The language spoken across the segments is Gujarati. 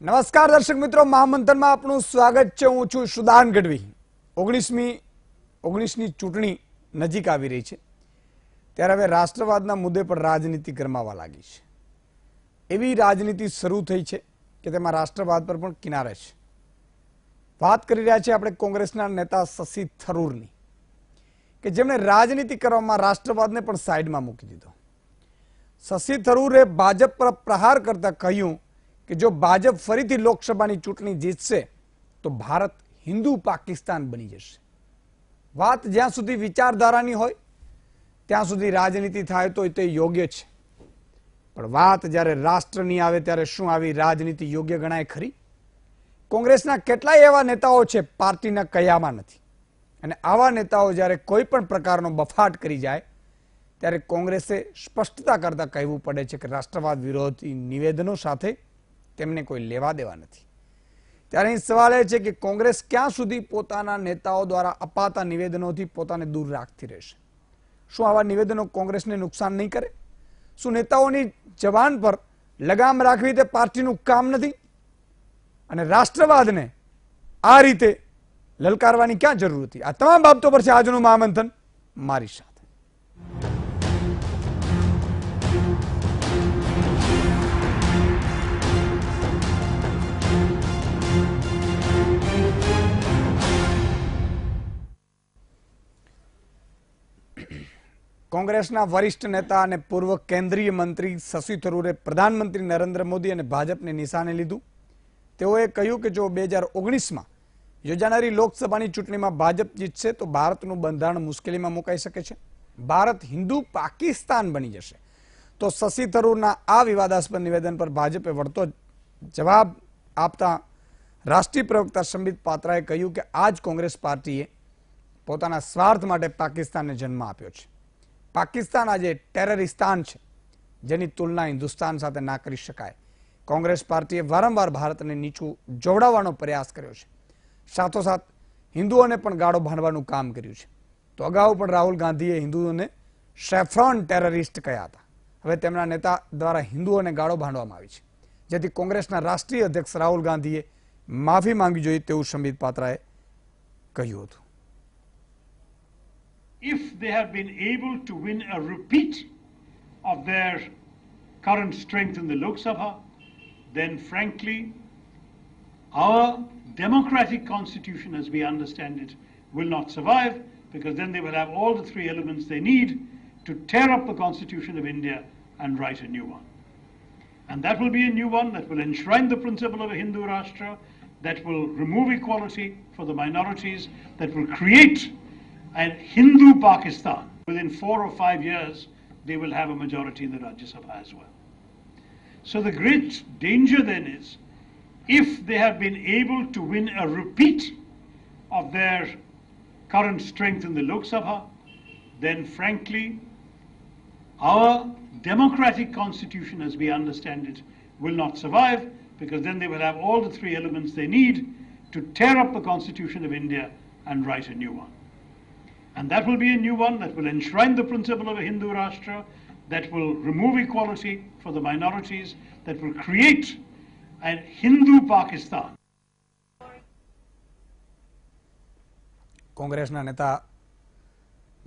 નમસ્કાર દર્શક મિત્રો, મહામંથનમાં આપનું સ્વાગત છે। હું છું સુદાન ગઢવી। 19ની ચૂંટણી નજીક આવી રહી છે ત્યારે હવે રાષ્ટ્રવાદના મુદ્દે પર રાજનીતિ ગરમાવા લાગી છે। એવી રાજનીતિ શરૂ થઈ છે કે તેમાં રાષ્ટ્રવાદ પર પણ કિનારે છે। વાત કરી રહ્યા છીએ આપણે કોંગ્રેસના નેતા શશી થરૂરની, કે જેમણે રાજનીતિ કરવામાં રાષ્ટ્રવાદને પણ સાઈડમાં મૂકી દીધો। શશી થરૂરે ભાજપ પર પ્રહાર કરતા કહ્યું કે જો ભાજપ ફરીથી લોકસભાની ચૂંટણી જીતશે તો ભારત હિન્દુ પાકિસ્તાન બની જશે। વાત જ્યાં સુધી વિચારધારાની હોય ત્યાં સુધી રાજનીતિ થાય તો તે યોગ્ય છે, પણ વાત જ્યારે રાષ્ટ્રની આવે ત્યારે શું આવી રાજનીતિ યોગ્ય ગણાય ખરી? કોંગ્રેસના કેટલાય એવા નેતાઓ છે પાર્ટીના કયામાં નથી, અને આવા નેતાઓ જ્યારે કોઈ પણ પ્રકારનો બફાટ કરી જાય ત્યારે કોંગ્રેસે સ્પષ્ટતા કરતા કહેવું પડે છે કે રાષ્ટ્રવાદ વિરોધી નિવેદનો સાથે તેમને કોઈ લેવા દેવા નથી। ત્યારે અહીં સવાલ એ છે કે કોંગ્રેસ ક્યાં સુધી પોતાના નેતાઓ દ્વારા અપાતા નિવેદનોથી પોતાને દૂર રાખતી રહેશે? શું આવા નિવેદનો કોંગ્રેસને નુકસાન નહીં કરે? શું નેતાઓની જબાન પર લગામ રાખવી તે પાર્ટીનું કામ નથી? અને રાષ્ટ્રવાદને આ રીતે લલકારવાની ક્યાં જરૂર હતી? આ તમામ બાબતો પર છે આજનું મહામંથન મારી સાથે। કોંગ્રેસના વરિષ્ઠ નેતા અને પૂર્વ કેન્દ્રીય મંત્રી શશી થરૂરે પ્રધાનમંત્રી નરેન્દ્ર મોદી અને ભાજપને નિશાને લીધું। તેઓએ કહ્યું કે જો 2019માં યોજાનારી લોકસભાની ચૂંટણીમાં ભાજપ જીતશે તો ભારતનું બંધારણ મુશ્કેલીમાં મુકાઈ શકે છે, ભારત હિન્દુ પાકિસ્તાન બની જશે। તો શશી થરૂરના આ વિવાદાસ્પદ નિવેદન પર ભાજપે વળતો જવાબ આપતા રાષ્ટ્રીય પ્રવક્તા સંબિત પાત્રાએ કહ્યું કે આ જ કોંગ્રેસ પાર્ટીએ પોતાના સ્વાર્થ માટે પાકિસ્તાનને જન્મ આપ્યો છે। પાકિસ્તાન આજે ટેરરિસ્તાન છે, જેની તુલના હિન્દુસ્તાન સાથે ના કરી શકાય। કોંગ્રેસ પાર્ટીએ વારંવાર ભારતને નીચું જોવડાવવાનો પ્રયાસ કર્યો છે, સાથોસાથ હિન્દુઓને પણ ગાળો ભાંડવાનું કામ કર્યું છે। તો અગાઉ પણ રાહુલ ગાંધીએ હિન્દુઓને સેફ્રોન ટેરરિસ્ટ કહ્યા હતા। હવે તેમના નેતા દ્વારા હિન્દુઓને ગાળો ભાંડવામાં આવી છે, જેથી કોંગ્રેસના રાષ્ટ્રીય અધ્યક્ષ રાહુલ ગાંધીએ માફી માંગવી જોઈએ તેવું સંબિત પાત્રાએ કહ્યું હતું। If they have been able to win a repeat of their current strength in the Lok Sabha, then frankly, our democratic constitution as we understand it will not survive, because then they will have all the three elements they need to tear up the constitution of India and write a new one. And that will be a new one that will enshrine the principle of a Hindu Rashtra, that will remove equality for the minorities, that will create and Hindu Pakistan. Within 4 or 5 years, they will have a majority in the Rajya Sabha as well. So the great danger then is, if they have been able to win a repeat of their current strength in the Lok Sabha, then frankly, our democratic constitution as we understand it will not survive, because then they will have all the three elements they need to tear up the constitution of India and write a new one. And that will be a new one that will enshrine the principle of a Hindu Rashtra, that will remove equality for the minorities, that will create a Hindu Pakistan. કોંગ્રેસના નેતા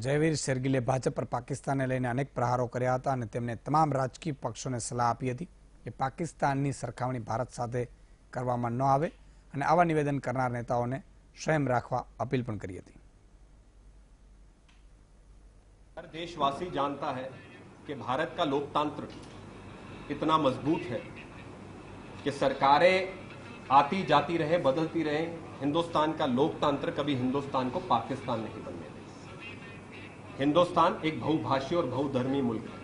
જયવીર શેરગીલે ભાજપ પર પાકિસ્તાનને લઈને અનેક પ્રહારો કર્યા હતા અને તેમને તમામ રાજકીય પક્ષોને સલાહ આપી હતી કે પાકિસ્તાનની સરખામણી ભારત સાથે કરવામાં ન આવે અને આવા નિવેદન કરનાર નેતાઓને સંયમ રાખવા અપીલ પણ કરી હતી। हर देशवासी जानता है कि भारत का लोकतंत्र इतना मजबूत है कि सरकारें आती जाती रहे, बदलती रहे, हिंदुस्तान का लोकतंत्र कभी हिंदुस्तान को पाकिस्तान नहीं बनने देगा। हिंदुस्तान एक बहुभाषी और बहुधर्मी मुल्क है।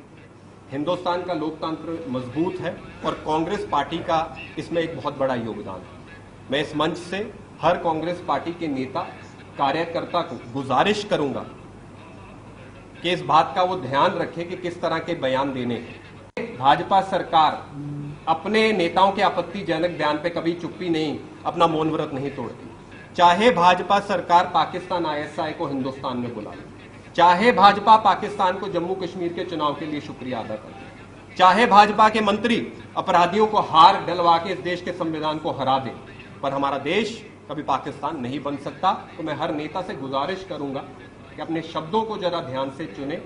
हिंदुस्तान का लोकतंत्र मजबूत है और कांग्रेस पार्टी का इसमें एक बहुत बड़ा योगदान है। मैं इस मंच से हर कांग्रेस पार्टी के नेता कार्यकर्ता को गुजारिश करूंगा कि इस बात का वो ध्यान रखे कि किस तरह के बयान देने हैं। भाजपा सरकार अपने नेताओं के आपत्तिजनक बयान पे कभी चुप्पी नहीं, अपना मौन व्रत नहीं तोड़ती। चाहे भाजपा सरकार पाकिस्तान ISI को हिंदुस्तान में बुला ले, चाहे भाजपा पाकिस्तान को जम्मू कश्मीर के चुनाव के लिए शुक्रिया अदा करे, चाहे भाजपा के मंत्री अपराधियों को हार डलवा के इस देश के संविधान को हरा दे, पर हमारा देश कभी पाकिस्तान नहीं बन सकता। तो मैं हर नेता से गुजारिश करूंगा कि अपने शब्दों को जरा ध्यान से चुने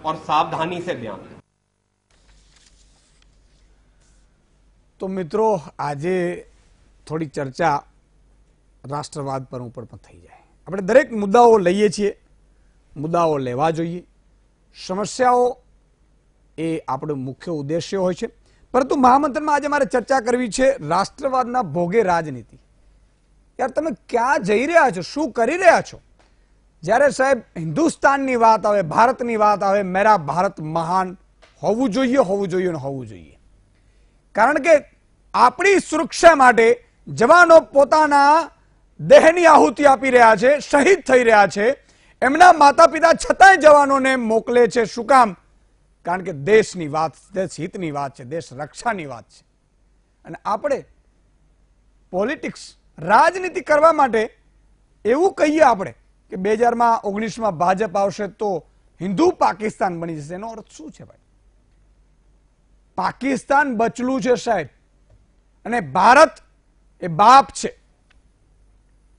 और सावधानी से ध्यान। तो मित्रों, આજે થોડી ચર્ચા રાષ્ટ્રવાદ પર ઉપર પણ થઈ જાય। આપણે દરેક મુદ્દાઓ લઈએ છીએ, મુદ્દાઓ લેવા જોઈએ, સમસ્યાઓ એ આપણો મુખ્ય ઉદ્દેશ્ય હોય છે। પરંતુ મહામંથનમાં આજે મારે ચર્ચા કરવી છે રાષ્ટ્રવાદના ભોગે રાજનીતિ। યાર, તમે ક્યાં જઈ રહ્યા છો, શું કરી રહ્યા છો? જ્યારે સાહેબ હિન્દુસ્તાનની વાત આવે, ભારતની વાત આવે, મેરા ભારત મહાન હોવું જોઈએ, હોવું જોઈએ ને હોવું જોઈએ। કારણ કે આપણી સુરક્ષા માટે જવાનો પોતાના દેહની આહુતિ આપી રહ્યા છે, શહીદ થઈ રહ્યા છે। એમના માતા પિતા છતાંય જવાનોને મોકલે છે। શું કામ? કારણ કે દેશની વાત, દેશ હિતની વાત છે, દેશ રક્ષાની વાત છે। અને આપણે પોલિટિક્સ, રાજનીતિ કરવા માટે એવું કહીએ આપણે કે 2019માં ભાજપ આવશે તો હિન્દુ પાકિસ્તાન બની જશે। એનો અર્થ શું છે ભાઈ? પાકિસ્તાન બચલું છે સાહેબ, અને ભારત એ બાપ છે।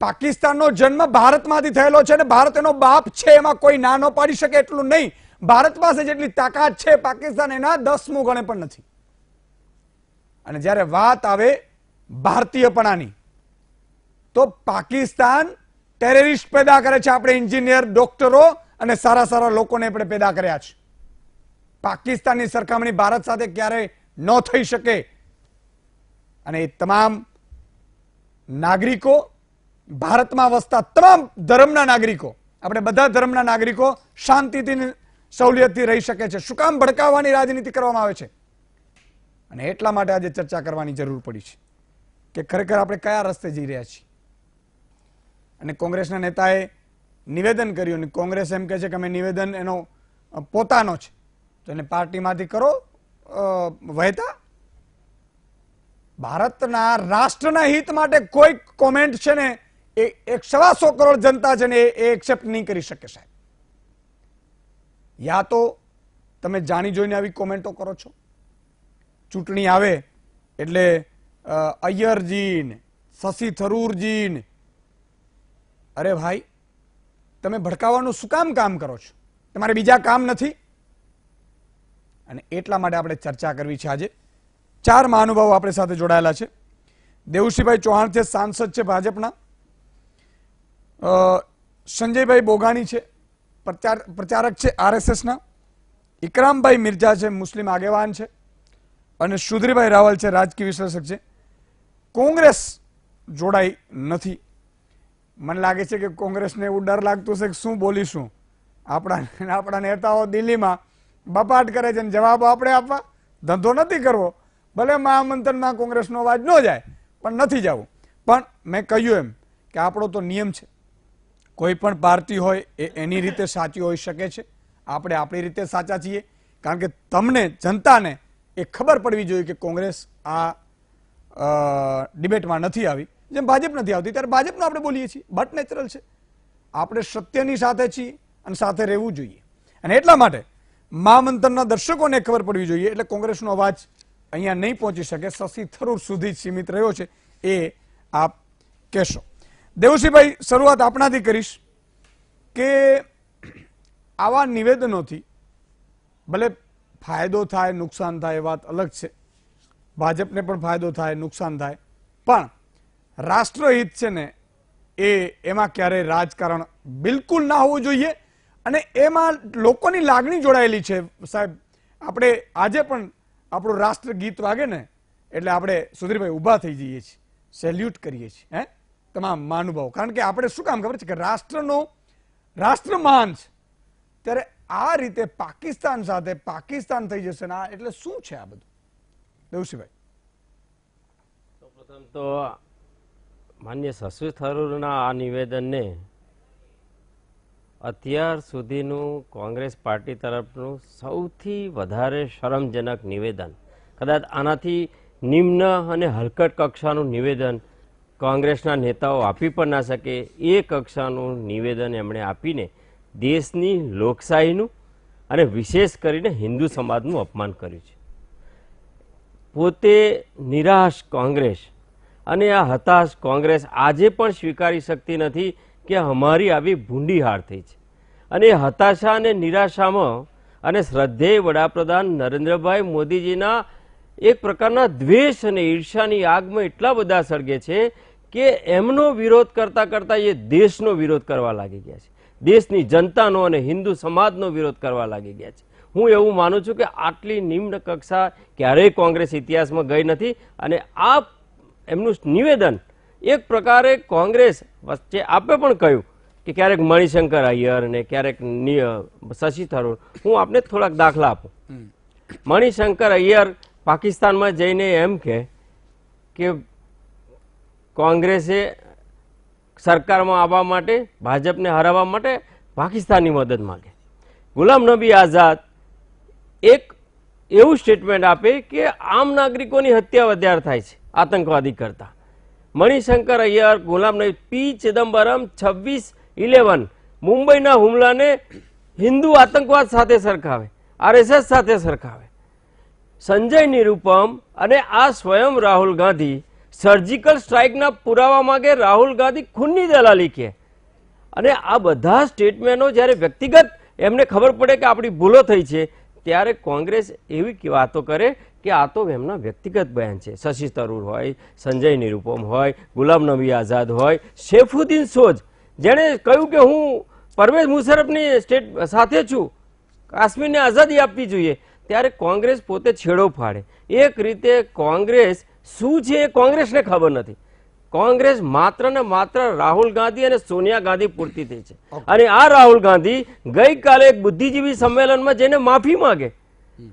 પાકિસ્તાનનો જન્મ ભારતમાંથી થયેલો છે અને ભારત એનો બાપ છે, એમાં કોઈ ના ન પાડી શકે એટલું નહીં। ભારત પાસે જેટલી તાકાત છે પાકિસ્તાન એના 10મું ગણે પણ નથી। અને જ્યારે વાત આવે ભારતીયપણાની તો પાકિસ્તાન ટેરરિસ્ટ પેદા કરે છે। આપણે એન્જિનિયર, ડોક્ટરો અને સારા સારા લોકોને આપણે પેદા કર્યા છે। પાકિસ્તાનની સરખામણી ભારત સાથે ક્યારેય ન થઈ શકે। અને એ તમામ નાગરિકો, ભારતમાં વસતા તમામ ધર્મના નાગરિકો, આપણે બધા ધર્મના નાગરિકો શાંતિથી, સહુલિયતથી રહી શકે છે। શું કામ ભડકાવવાની રાજનીતિ કરવામાં આવે છે? અને એટલા માટે આજે ચર્ચા કરવાની જરૂર પડી છે કે ખરેખર આપણે કયા રસ્તે જઈ રહ્યા છીએ। અને કોંગ્રેસના નેતાએ નિવેદન કર્યું અને કોંગ્રેસ એમ કહે છે કે અમે નિવેદન એનો પોતાનો છે તો એને પાર્ટીમાંથી કરો વહેતા। ભારતના રાષ્ટ્રના હિત માટે કોઈ કોમેન્ટ છે ને એ 125 કરોડ જનતા છે ને એ એક્સેપ્ટ નહીં કરી શકે સાહેબ। યા તો તમે જાણી જોઈને આવી કોમેન્ટો કરો છો, ચૂંટણી આવે એટલે અય્યરજી ને શશી થરૂરજી ને, અરે ભાઈ તમે ભડકાવવાનું શું કામ કરો છો? તમારે બીજા કામ નથી? અને એટલા માટે આપણે ચર્ચા કરવી છે આજે। 4 મહાનુભાવો આપણી સાથે જોડાયેલા છે। દેવુસિંહભાઈ ચૌહાણ છે, સાંસદ છે ભાજપના। સંજયભાઈ બોગાણી છે, પ્રચારક છે આરએસએસના। ઇકરામભાઈ મિર્ઝા છે, મુસ્લિમ આગેવાન છે। અને સુધીરભાઈ રાવલ છે, રાજકીય વિશ્લેષક છે। કોંગ્રેસ જોડાઈ નથી। મને લાગે છે કે કોંગ્રેસને એવું ડર લાગતું છે કે શું બોલીશું, આપણા નેતાઓ દિલ્હીમાં બપાટ કરે છે, જવાબો આપણે આપવા, ધંધો નથી કરવો। ભલે મહામંથનમાં કોંગ્રેસનો અવાજ ન જાય પણ નથી જવું। પણ મેં કહ્યું એમ કે આપણો તો નિયમ છે, કોઈ પણ પાર્ટી હોય એ એની રીતે સાચી હોઈ શકે છે, આપણે આપણી રીતે સાચા છીએ। કારણ કે તમને, જનતાને એ ખબર પડવી જોઈએ કે કોંગ્રેસ આ ડિબેટમાં નથી આવી, જેમ ભાજપ નથી આવતી ત્યારે ભાજપનું આપણે બોલીએ છીએ, બટ નેચરલ છે। આપણે સત્યની સાથે છીએ અને સાથે રહેવું જોઈએ। અને એટલા માટે મહામંથનના દર્શકોને ખબર પડવી જોઈએ, એટલે કોંગ્રેસનો અવાજ અહીંયા નહીં પહોંચી શકે, શશી થરૂર સુધી સીમિત રહ્યો છે, એ આપ કહેશો। દેવસિંહભાઈ, શરૂઆત આપણાથી કરીશ કે આવા નિવેદનોથી ભલે ફાયદો થાય, નુકસાન થાય, એ વાત અલગ છે। ભાજપને પણ ફાયદો થાય, નુકસાન થાય, પણ રાષ્ટ્રહિત છે ને એમાં ક્યારેય રાજકારણ બિલકુલ ના હોવું જોઈએ। અને એમાં લોકોની લાગણી જોડાયેલી છે સાહેબ। આપણે આજે પણ આપણું રાષ્ટ્રગીત વાગે ને એટલે આપણે સુધીરભાઈ ઊભા થઈ જઈએ છીએ, સેલ્યુટ કરીએ છીએ હે તમામ મહાનુભાવો। કારણ કે આપણે શું કામ ખબર છે કે રાષ્ટ્ર મહાન છે, ત્યારે આ રીતે પાકિસ્તાન સાથે પાકિસ્તાન થઈ જશે ને એટલે શું છે આ બધું? દેવસિંહભાઈ, પ્રથમ તો માન્ય શશી થરૂરના આ નિવેદનને અત્યાર સુધીનું કોંગ્રેસ પાર્ટી તરફનું સૌથી વધારે શરમજનક નિવેદન, કદાચ આનાથી નિમ્ન અને હલકટ કક્ષાનું નિવેદન કોંગ્રેસના નેતાઓ આપી પણ ના શકે, એ કક્ષાનું નિવેદન એમણે આપીને દેશની લોકશાહીનું અને વિશેષ કરીને હિન્દુ સમાજનું અપમાન કર્યું છે। પોતે નિરાશ કોંગ્રેસ અને આ હતાશ કોંગ્રેસ આજે પણ સ્વીકારી શકતી નથી કે અમારી આવી ભૂંડી હાર થઈ છે. અને એ હતાશા અને નિરાશામાં અને શ્રદ્ધેય વડાપ્રધાન નરેન્દ્રભાઈ મોદીજીના એક પ્રકારના દ્વેષ અને ઈર્ષાની આગમાં એટલા બધા સળગે છે કે એમનો વિરોધ કરતા કરતા એ દેશનો વિરોધ કરવા લાગી ગયા છે, દેશની જનતાનો અને હિન્દુ સમાજનો વિરોધ કરવા લાગી ગયા છે. હું એવું માનું છું કે આટલી નિમ્ન કક્ષા ક્યારેય કોંગ્રેસ ઇતિહાસમાં ગઈ નથી. અને આ એમનું નિવેદન એક પ્રકારે કોંગ્રેસ વચ્ચે આપે પણ કહ્યું કે ક્યારેક મણિશંકર અય્યર ને ક્યારેક શશી થરૂર. હું આપને થોડાક દાખલા આપું. મણિશંકર અય્યર પાકિસ્તાનમાં જઈને એમ કે કોંગ્રેસે સરકારમાં આવવા માટે, ભાજપને હરાવવા માટે પાકિસ્તાનની મદદ માંગે. ગુલામ નબી આઝાદ એક એવું સ્ટેટમેન્ટ આપે કે આમ નાગરિકોની હત્યા વધારે થાય છે આતંકવાદી કરતા. મણિશંકર અય્યર, ગુલામ નબી, પી ચિદમ્બરમ 26/11 મુંબઈના હુમલાને હિન્દુ આતંકવાદ સાથે સરખાવે, RSS સાથે સરખાવે. સંજય નિરુપમ અને આ સ્વયં રાહુલ ગાંધી સર્જિકલ સ્ટ્રાઇકના પુરાવા માંગે, રાહુલ ગાંધી ખૂનની દલાલી કહે. અને આ બધા સ્ટેટમેન્ટો જ્યારે વ્યક્તિગત એમને ખબર પડે કે આપણી ભૂલો થઈ છે ત્યારે કોંગ્રેસ એવી વાતો કરે કે આ તો એમના વ્યક્તિગત બયાન છે. શશી થરૂર હોય, સંજય નિરુપમ હોય, ગુલામ નબી આઝાદ હોય, સૈફુદ્દીન સોજ જેણે કહ્યું કે હું પરવેઝ મુશર્રફની સાથે છું, કાશ્મીરને આઝાદી આપવી જોઈએ, ત્યારે કોંગ્રેસ પોતે છેડો ફાડે. એક રીતે કોંગ્રેસ શું છે એ કોંગ્રેસને ખબર નથી. કોંગ્રેસ માત્ર ને માત્ર રાહુલ ગાંધી અને સોનિયા ગાંધી પૂરતી થઈ છે. અને આ રાહુલ ગાંધી ગઈકાલે એક બુદ્ધિજીવી સંમેલનમાં જઈને માફી માંગે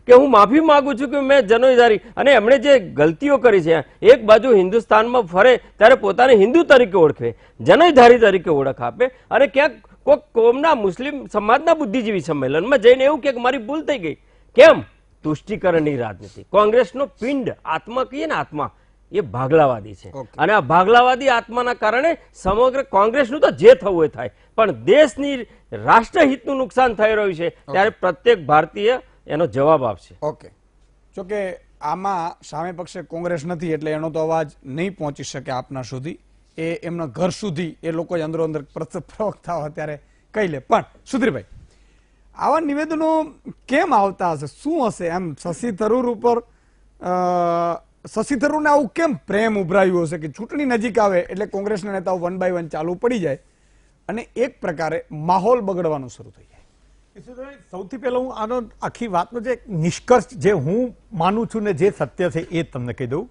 કે હું માફી માંગુ છું કે મેં જનોધારી, અને એમણે જે ગલતીઓ કરી છે, એક બાજુ હિન્દુસ્તાનમાં ફરે ત્યારે પોતાને હિન્દુ તરીકે ઓળખે, જનોધારી તરીકે ઓળખ આપે, અને ક્યાંક કોઈક કોમના મુસ્લિમ સમાજના બુદ્ધિજીવી સંમેલનમાં જઈને એવું કે મારી ભૂલ થઈ ગઈ. કેમ? તુષ્ટિકરણની રાજનીતિ. કોંગ્રેસનો પિંડ, આત્મા કહીએ ને, આત્મા એ ભાગલાવાદી છે. અને આ ભાગલાવાદી આત્માના કારણે સમગ્ર કોંગ્રેસનું તો જે થવું એ થાય, પણ દેશની રાષ્ટ્રહિતનું નુકસાન થઈ રહ્યું છે ત્યારે પ્રત્યેક ભારતીય એનો જવાબ આપશે. ઓકે, જોકે આમાં સામે પક્ષે કોંગ્રેસ નથી એટલે એનો તો અવાજ નહીં પહોંચી શકે આપના સુધી, એ એમના ઘર સુધી એ લોકો જ અંદરો અંદર પ્રવક્તા હોય ત્યારે કહી લે. પણ સુધીરભાઈ, આવા નિવેદનો કેમ આવતા હશે? શું હશે? એમ શશી થરૂર ઉપર શશી થરૂરને આવું કેમ પ્રેમ ઉભરાયું હશે કે ચૂંટણી નજીક આવે એટલે કોંગ્રેસના નેતાઓ 1 by 1 ચાલુ પડી જાય અને એક પ્રકારે માહોલ બગડવાનું શરૂ થઈ જાય? સૌથી પહેલા હું આનો આખી વાતનો જે નિષ્કર્ષ જે હું માનું છું ને જે સત્ય છે એ તમને કહી દઉં.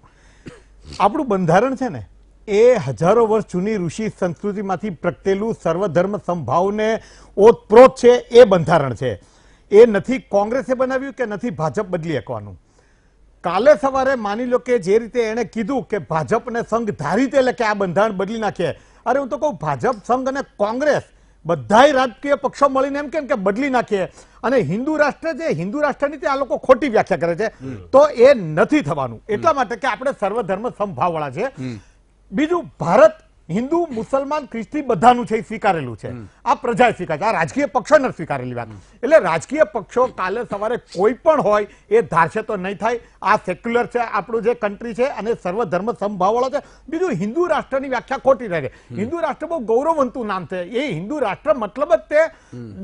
આપણું બંધારણ છે ને એ હજારો વર્ષ જૂની ઋષિ સંસ્કૃતિમાંથી પ્રગટેલું સર્વધર્મ સમભાવને ઓતપ્રોત છે એ બંધારણ છે. એ નથી કોંગ્રેસે બનાવ્યું કે નથી ભાજપ બદલી શકવાનું. કાલે સવારે માની લો કે જે રીતે એણે કીધું કે ભાજપને સંઘ ધારી એટલે કે આ બંધારણ બદલી નાખીએ, અરે હું તો કહું ભાજપ, સંઘ અને કોંગ્રેસ બધાય રાજકીય પક્ષો મળીને એમ કે બદલી નાખીએ અને હિન્દુ રાષ્ટ્ર છે, હિન્દુ રાષ્ટ્રની આ લોકો ખોટી વ્યાખ્યા કરે છે, તો એ નથી થવાનું. એટલા માટે કે આપણે સર્વધર્મ સમભાવવાળા છે. બીજું, ભારત હિન્દુ, મુસલમાન, ખ્રિસ્તી બધાનું છે, સ્વીકારેલું છે. આ પ્રજાએ સ્વીકારે છે, આ રાજકીય પક્ષો નથી સ્વીકારેલી વાત. એટલે રાજકીય પક્ષો કાલે સવારે કોઈ પણ હોય એ ધારશે તો નહીં થાય. આ સેક્યુલર છે, આપણું જે કન્ટ્રી છે અને સર્વધર્મ સમભાવવાળો છે. બીજું, હિન્દુ રાષ્ટ્રની વ્યાખ્યા ખોટી રહે છે. હિન્દુ રાષ્ટ્ર બહુ ગૌરવવંતું નામ છે. એ હિન્દુ રાષ્ટ્ર મતલબ જ તે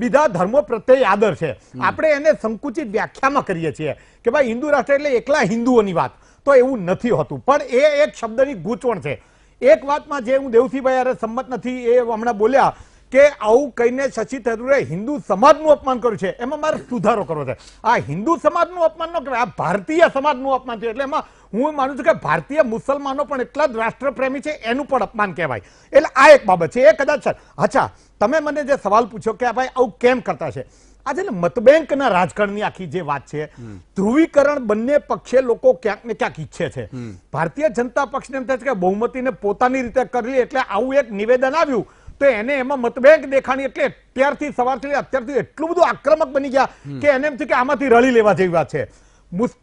બીજા ધર્મો પ્રત્યે આદર છે. આપણે એને સંકુચિત વ્યાખ્યામાં કરીએ છીએ કે ભાઈ હિન્દુ રાષ્ટ્ર એટલે એકલા હિન્દુઓની વાત, તો એવું નથી હોતું. પણ એ એક શબ્દની ગૂંચવણ છે. એક વાતમાં જે હું દેવસિંહભાઈ યારે સંમત નથી, એ હમણાં બોલ્યા કે આવું કહીને શશી થરૂરે હિન્દુ સમાજનું અપમાન કર્યું છે, એમાં મારે સુધારો કરવો છે. આ હિન્દુ સમાજનું અપમાન ન કહેવાય, આ ભારતીય સમાજનું અપમાન છે. એટલે એમાં હું માનું છું કે ભારતીય મુસલમાનો પણ એટલા જ રાષ્ટ્રપ્રેમી છે, એનું પણ અપમાન કહેવાય. એટલે આ એક બાબત છે. એ કદાચ અચ્છા, તમે મને જે સવાલ પૂછ્યો કે ભાઈ આવું કેમ કરતા છે, આજે મતબેંકના રાજકારણની આખી જે વાત છે, ધ્રુવીકરણ બંને પક્ષે લોકો ક્યાંક ને ક્યાંક ઈચ્છે છે. ભારતીય જનતા પક્ષને એમ થાય છે કે બહુમતીને પોતાની રીતે કરી એટલે આવું એક નિવેદન આવ્યું તો એને એમાં મતબેંક દેખાણી, એટલે અત્યારથી સવારથી અત્યારથી એટલું બધું આક્રમક બની ગયા કે એને એમ થયું કે આમાંથી રળી લેવા જેવી વાત છે.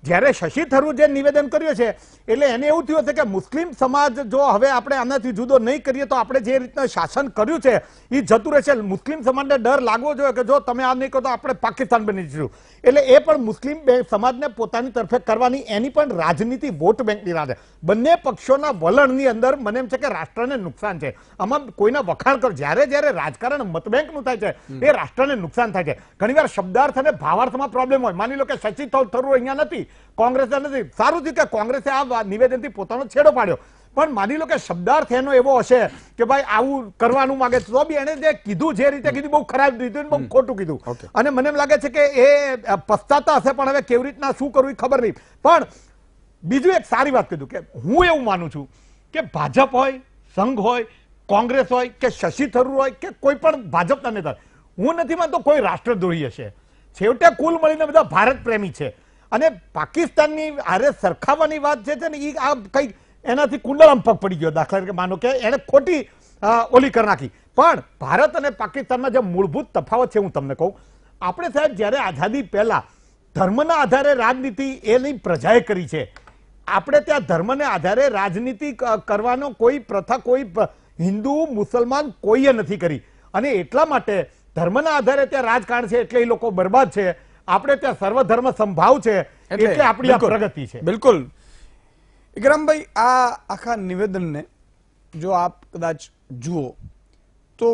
જ્યારે શશી થરૂર જે નિવેદન કર્યું છે એટલે એને એવું થયું છે કે મુસ્લિમ સમાજ જો હવે આપણે આનાથી જુદો નહીં કરીએ તો આપણે જે રીતના શાસન કર્યું છે એ જતું રહેશે. મુસ્લિમ સમાજને ડર લાગવો જોઈએ કે જો તમે આ નહીં કરો તો આપણે પાકિસ્તાન બની જઈશું. એટલે એ પણ મુસ્લિમ સમાજને પોતાની તરફે કરવાની એની પણ રાજનીતિ વોટ બેંકની રાહ છે. બંને પક્ષોના વલણની અંદર મને એમ છે કે રાષ્ટ્રને નુકસાન છે. આમાં કોઈના વખાણ કરો, જ્યારે જ્યારે રાજકારણ મતબેંકનું થાય છે એ રાષ્ટ્રને નુકસાન થાય છે. ઘણીવાર શબ્દાર્થ અને ભાવાર્થમાં પ્રોબ્લેમ હોય. માની લો કે શશી થરૂર અહીંયા નથી, કોંગ્રેસ નથી, સારું થયું કે કોંગ્રેસે આ નિવેદનથી પોતાનો છેડો પાડ્યો, પણ માની લો કે શબ્દાર્થ એનો એવો હશે કે ભાઈ આવું કરવાનું માંગે તો બી એને જે કીધું જે રીતે કીધું બહુ ખરાબ કીધું, બહુ ખોટું કીધું. અને મને એમ લાગે છે કે એ પસ્તાતા હશે, પણ હવે કેવી રીતના શું કરવું એ ખબર નહીં. પણ બીજું એક સારી વાત કીધું કે હું એવું માનું છું કે ભાજપ હોય, સંઘ હોય, કોંગ્રેસ હોય કે શશી થરૂર હોય કે કોઈ પણ ભાજપના નેતા, હું નથી માનતો કોઈ રાષ્ટ્રદ્રોહી હશે. છેવટે કુલ મળીને બધા ભારત પ્રેમી છે. અને પાકિસ્તાનની આરે સરખાવવાની વાત છે ને એ આ કઈ એનાથી કુંડળામાં પગ પડી ગયો. દાખલા તરીકે માનો કે એને ખોટી ઓલી કરી નાખી. પણ ભારત અને પાકિસ્તાનના જે મૂળભૂત તફાવત છે હું તમને કહું, આપણે સાહેબ જ્યારે આઝાદી પહેલા ધર્મના આધારે રાજનીતિ એની પ્રજાએ કરી છે. આપણે ત્યાં ધર્મને આધારે રાજનીતિ કરવાનો કોઈ પ્રથા કોઈ હિન્દુ મુસલમાન કોઈએ નથી કરી. અને એટલા માટે ધર્મના આધારે ત્યાં રાજકારણ છે એટલે એ લોકો બરબાદ છે. આપણે ત્યાં સર્વધર્મ સંભાવ છે એટલે આપણી આ પ્રગતિ છે. બિલકુલ. ઇકરામભાઈ, આ આખા નિવેદનને જો આપ કદાચ જુઓ તો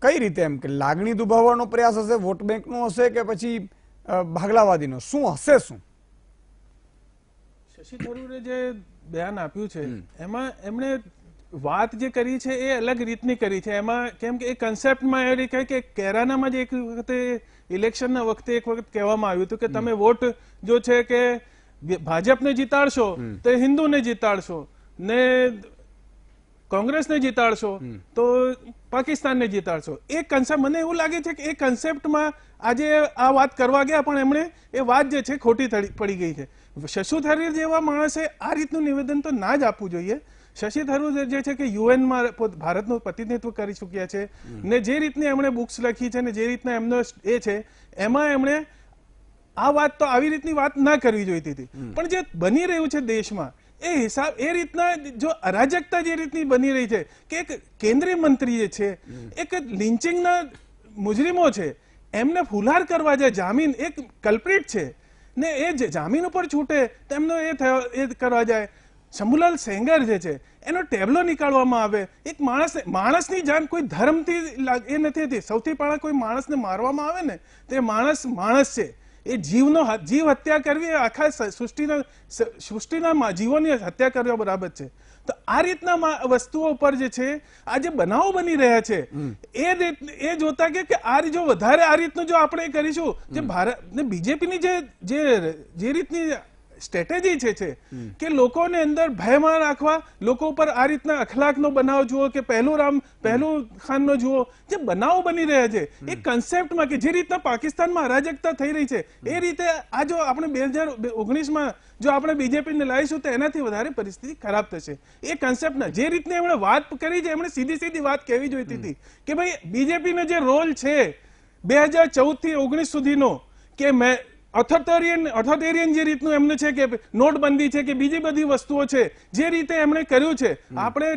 કઈ રીતે એમ કે લાગણી દુભાવવાનો પ્રયાસ હશે, વોટ બેંકનો હશે કે પછી ભાગલાવાદીનો, શું હશે? શું શશી થરૂરે જે બયાન આપ્યું છે એમાં એમણે વાત જે કરી છે એ અલગ રીતની કરી છે. એમાં કેમ કે એ કન્સેપ્ટમાં એ કહે કે કેરાનામાં જ એક વખતે ઇલેક્શનના વખતે એક વખત કહેવામાં આવ્યું હતું કે તમે વોટ જો છે કે ભાજપને જીતાડશો તો હિન્દુને જીતાડશો ને કોંગ્રેસને જીતાડશો તો પાકિસ્તાનને જીતાડશો. એ કન્સેપ્ટ મને એવું લાગે છે કે એ કન્સેપ્ટમાં આજે આ વાત કરવા ગયા પણ એમણે એ વાત જે છે ખોટી પડી ગઈ છે. શશી થરૂર જેવા માણસે આ રીતનું નિવેદન તો ના જ આપવું જોઈએ. શશી થરૂર જે છે કે યુએનમાં ભારતનું પ્રતિનિધિત્વ કરી ચૂક્યા છે ને જે રીતની એમણે બુક્સ લખી છે ને જે રીતના એમનો એ છે એમાં એમણે આ વાત તો આવી રીતની વાત ના કરવી જોઈતી હતી. પણ જે બની રહ્યું છે દેશમાં એ હિસાબ એ રીતના જો અરાજકતા જે રીતની બની રહી છે કે એક કેન્દ્રીય મંત્રી જે છે એક લિન્ચિંગના મુજરીમો છે એમને ફુલાર કરવા જાય, જામીન એક કલ્પ્રિટ છે ને એ જામીન ઉપર છૂટે તેમનો એ કરવા જાય. શંભુલાલ સેંગર જે છે એનો ટેબલો નીકાળવામાં આવે. એક માણસની જાન કોઈ ધર્મથી એ નથી હતી. સૌથી પહેલા કોઈ માણસને મારવામાં આવે ને તે માણસ છે. એ જીવ હત્યા કરવી આખા સૃષ્ટિના જીવોની હત્યા કરવા બરાબર છે. તો આ રીતના વસ્તુઓ ઉપર જે છે આ જે બનાવો બની રહ્યા છે એ જોતા કે આ જો વધારે આ રીતનું જો આપણે કરીશું જે ભારત ને બીજેપીની જે રીતની સ્ટ્રેટેજી છે કે લોકોને અંદર ભયમાં રાખવા, લોકો ઉપર આ રીતના અખલાકનો બનાવ જુઓ કે પહેલું ખાનનો જુઓ, જે બનાવો બની રહ્યા છે એ કન્સેપ્ટમાં કે જે રીતના પાકિસ્તાનમાં અરાજકતા થઈ રહી છે એ રીતે આ જો આપણે 2019માં જો આપણે બીજેપીને લાવીશું તો એનાથી વધારે પરિસ્થિતિ ખરાબ થશે. એ કન્સેપ્ટના જે રીતની એમણે વાત કરી છે એમણે સીધી વાત કહેવી જોઈતી હતી કે ભાઈ બીજેપીનો જે રોલ છે 2014 થી 19 સુધીનો કે મેં ઓથોરિટેરિયન જે રીતનું એમને છે કે નોટબંધી છે કે બીજી બધી વસ્તુઓ છે જે રીતે એમણે કર્યું છે. આપણે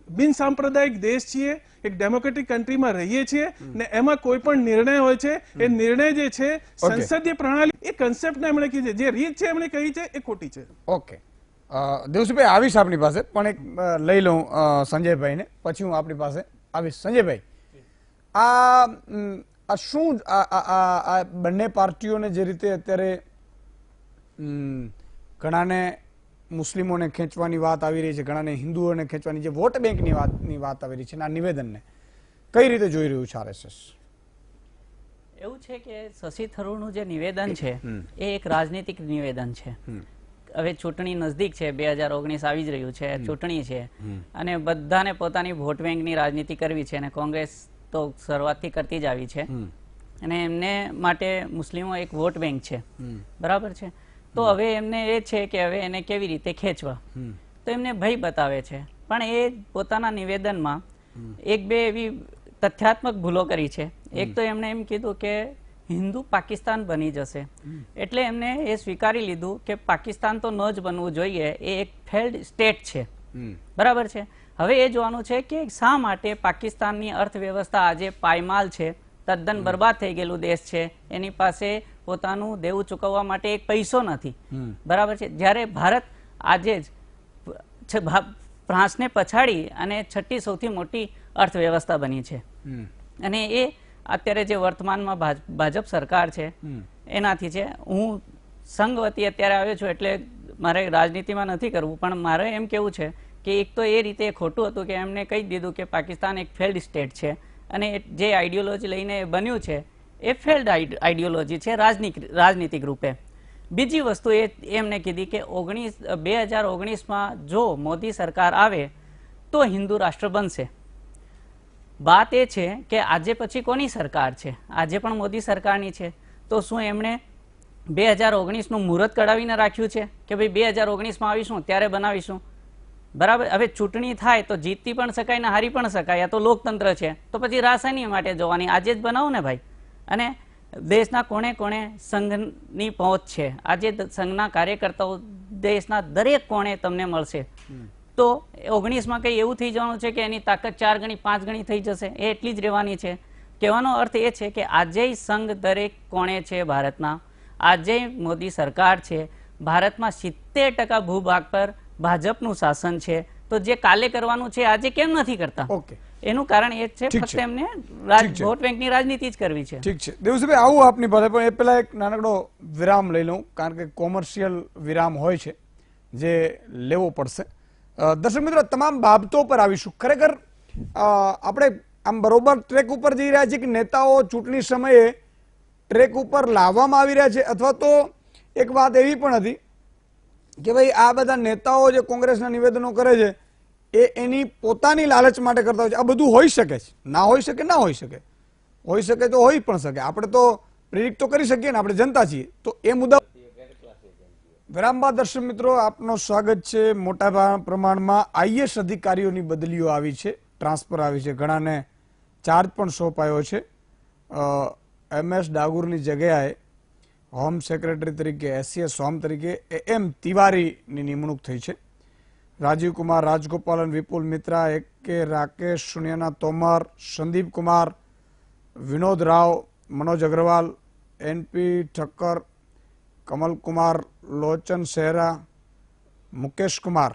બિન સાંપ્રદાયિક દેશ છીએ, એક ડેમોક્રેટિક કન્ટ્રીમાં રહીએ છીએ ને એમાં કોઈ પણ નિર્ણય હોય છે એ નિર્ણય જે છે સંસદીય પ્રણાલી એ કન્સેપ્ટને એમણે કીધી છે, જે રીત છે એમણે કહી છે એ ખોટી છે. ઓકે, દેવસીભાઈ આવીશ આપણી પાસે, પણ એક લઈ લઉં સંજયભાઈને, પછી હું આપણી પાસે આવીશ. સંજયભાઈ, આ શું આ બંને પાર્ટીઓને જે રીતે અત્યારે ઘણાને મુસ્લિમોને ખેંચવાની વાત આવી રહી છે, ઘણાને હિન્દુઓને ખેંચવાની જે વોટ બેંકની વાત આવી રહી છે, આ નિવેદનને કઈ રીતે જોઈ રહ્યું છે આરએસએસ? એવું છે કે શશી થરૂરનું જે નિવેદન છે એ એક રાજનીતિક નિવેદન છે. હવે ચૂંટણી નજદીક છે, 2019 આવી જ રહ્યું છે, ચૂંટણી છે અને બધાને પોતાની વોટ બેંકની રાજનીતિ કરવી છે અને કોંગ્રેસ તો શરૂઆતથી કરતી જ આવી છે અને એમને માટે મુસ્લિમો એક વોટ બેંક છે, બરાબર છે. તો હવે એમને એ છે કે હવે એને કેવી રીતે ખેંચવા, તો એમને ભય બતાવે છે. પણ એ પોતાના નિવેદનમાં એક બે એવી તથ્યાત્મક ભૂલો કરી છે. એક તો એમણે એમ કીધું કે હિન્દુ પાકિસ્તાન બની જશે. એટલે એમને એ સ્વીકારી લીધું કે પાકિસ્તાન તો ન જ બનવું જોઈએ, એ એક ફેલ્ડ સ્ટેટ છે. બરાબર છે. હવે એ જોવાનું છે કે શા માટે પાકિસ્તાનની અર્થવ્યવસ્થા આજે પાયમાલ છે, તદ્દન બરબાદ થઈ ગયેલું દેશ છે, એની પાસે પોતાનું દેવું ચૂકવવા માટે એક પૈસો નથી. બરાબર છે. જ્યારે ભારત આજે જ ફ્રાન્સને પછાડી અને 6ઠી સૌથી મોટી અર્થવ્યવસ્થા બની છે. અને એ અત્યારે જે વર્તમાનમાં ભાજપ સરકાર છે એનાથી છે. હું સંઘ વતી અત્યારે આવ્યો છું એટલે મારે રાજનીતિમાં નથી કરવું, પણ મારે એમ કેવું છે કે એક તો એ રીતે ખોટું હતું કે એમને કહી દીધું કે પાકિસ્તાન એક ફેલ્ડ સ્ટેટ છે અને જે આઈડિયોલોજી લઈને બન્યું છે એ ફેલ્ડ આઈડિયોલોજી છે રાજનીતિક રૂપે. બીજી વસ્તુ એ એમને કીધી કે 2019માં જો મોદી સરકાર આવે તો હિન્દુ રાષ્ટ્ર બનશે. વાત એ છે કે આજે પછી કોની સરકાર છે? આજે પણ મોદી સરકારની છે. તો શું એમણે 2019નું મુહૂર્ત કઢાવીને રાખ્યું છે કે ભાઈ 2019માં આવીશું ત્યારે બનાવીશું? બરાબર. હવે ચૂંટણી થાય તો જીતી પણ શકાય ને હારી પણ શકાય, આ તો લોકતંત્ર છે. તો પછી રાસાયણિક માટે જોવાની આજે જ બનાવો ને ભાઈ. અને દેશના કોણે કોણે સંઘની પહોંચ છે. આજે સંઘના કાર્યકર્તાઓ દેશના દરેક કોણે તમને મળશે. તો 19માં કંઈ એવું થઈ જવાનું છે કે એની તાકાત 4 ગણી 5 ગણી થઈ જશે? એ એટલી જ રહેવાની છે. કહેવાનો અર્થ એ છે કે આજે સંઘ દરેક કોણે છે ભારતના. આજે મોદી સરકાર છે. ભારતમાં 70% ભૂભાગ પર ભાજપનું શાસન છે. તો જે કાલે કરવાનું છે આજે કેમ નથી કરતા? ઓકે, એનું કારણ એ છે ઠીક ફક્ત છે. એમને ઠીક છે. વોટ બેંકની રાજનીતિ જ કરવી છે. ઠીક છે દેવસીભાઈ, આવું આપની પાસે, પણ એ પહેલા એક નાનકડો વિરામ લઈ લઉં, કારણ કે કોમર્શિયલ વિરામ હોય છે જે લેવો પડશે. દર્શક મિત્રો, તમામ બાબતો પર આવીશું. ખરેખર આપણે આમ બરોબર ટ્રેક ઉપર જઈ રહ્યા છીએ કે નેતાઓ ચૂંટણી સમયે ટ્રેક ઉપર લાવવામાં આવી રહ્યા છે, અથવા તો એક વાત એવી પણ હતી કે ભાઈ આ બધા નેતાઓ જે કોંગ્રેસના નિવેદનો કરે છે એ એની પોતાની લાલચ માટે કરતા હોય છે. આ બધું હોઈ શકે છે, ના હોઈ શકે, ના હોઈ શકે, હોઈ શકે તો હોઈ પણ શકે. આપણે તો પ્રેરિત તો કરી શકીએ ને, આપણે જનતા છીએ. તો એ મુદ્દા વિરામ બાદ દર્શક મિત્રો આપનું સ્વાગત છે. મોટા પ્રમાણમાં IAS અધિકારીઓની બદલીઓ આવી છે, ટ્રાન્સફર આવી છે, ઘણાને ચાર્જ પણ સોંપાયો છે. MS ડાગુરની જગ્યાએ હોમ સેક્રેટરી તરીકે SCS હોમ તરીકે AM તિવારીની નિમણૂક થઈ છે. રાજીવ કુમાર રાજગોપાલન, વિપુલ મિત્રા, AK રાકેશ, સુનિયાના તોમર, સંદીપ કુમાર, વિનોદ રાવ, મનોજ અગ્રવાલ, NP ઠક્કર, કમલ કુમાર, લોચન સહેરા, મુકેશ કુમાર,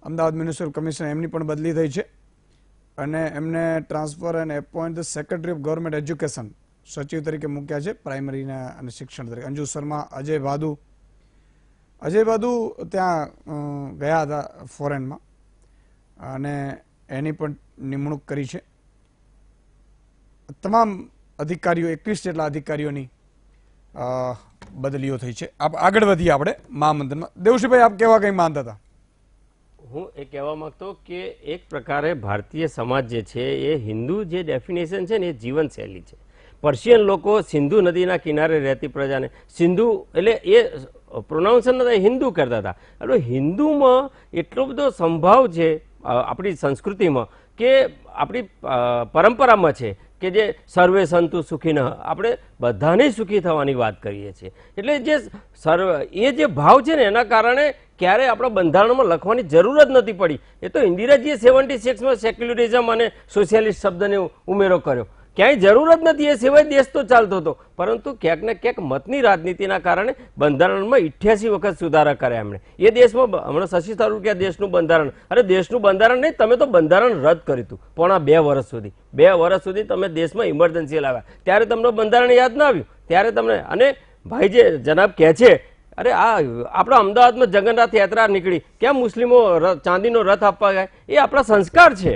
અમદાવાદ મ્યુનિસિપલ કમિશનર, એમની પણ બદલી થઈ છે. અને એમને transfer and appoint the secretary of government education સચિવ તરીકે મૂક્યા છે, પ્રાઇમરીના અને શિક્ષણ તરીકે. અંજુ શર્મા, અજય ભાદુ ત્યાં ગયા હતા ફોરેનમાં અને એની પણ નિમણૂક કરી છે. તમામ અધિકારીઓ 21 જેટલા અધિકારીઓની બદલીઓ થઈ છે. આગળ વધીએ આપણે મહામંત્રમાં. દેવશ્રીભાઈ, આપ કેવા કંઈ માનતા હતા? હું એ કહેવા માંગતો કે એક પ્રકારે ભારતીય સમાજ જે છે એ હિન્દુ જે ડેફિનેશન છે ને એ જીવનશૈલી છે. પર્શિયન લોકો સિંધુ નદીના કિનારે રહેતી પ્રજાને સિંધુ એટલે એ પ્રોનાઉન્સન હિન્દુ કરતા હતા. એટલે હિન્દુમાં એટલો બધો સંભાવ છે આપણી સંસ્કૃતિમાં કે આપણી પરંપરામાં છે કે જે સર્વે સંતુ સુખી ન, આપણે બધાને સુખી થવાની વાત કરીએ છીએ. એટલે જે એ જે ભાવ છે ને એના કારણે ક્યારે આપણા બંધારણમાં લખવાની જરૂર જ નથી પડી. એ તો ઇન્દિરાજીએ 76માં સેક્યુલરિઝમ અને સોશિયાલિસ્ટ શબ્દને ઉમેરો કર્યો. ક્યાંય જરૂર જ નથી, એ સિવાય દેશ તો ચાલતો હતો. પરંતુ ક્યાંક ને ક્યાંક મતની રાજનીતિના કારણે બંધારણમાં 88 વખત સુધારા કર્યા એમણે. એ દેશમાં હમણાં શશી થરૂર કે દેશનું બંધારણ, અરે દેશનું બંધારણ નહીં, તમે તો બંધારણ રદ કર્યું હતું પોણા 2 વર્ષ સુધી. 2 વર્ષ સુધી તમે દેશમાં ઇમરજન્સી લાવ્યા, ત્યારે તમને બંધારણ યાદ ના આવ્યું? ત્યારે તમને, અને ભાઈ જે જનાબ કહે છે, અરે આ આપણા અમદાવાદમાં જગન્નાથ યાત્રા નીકળી, ક્યાં મુસ્લિમો ચાંદીનો રથ આપવા ગયા? એ આપણા સંસ્કાર છે,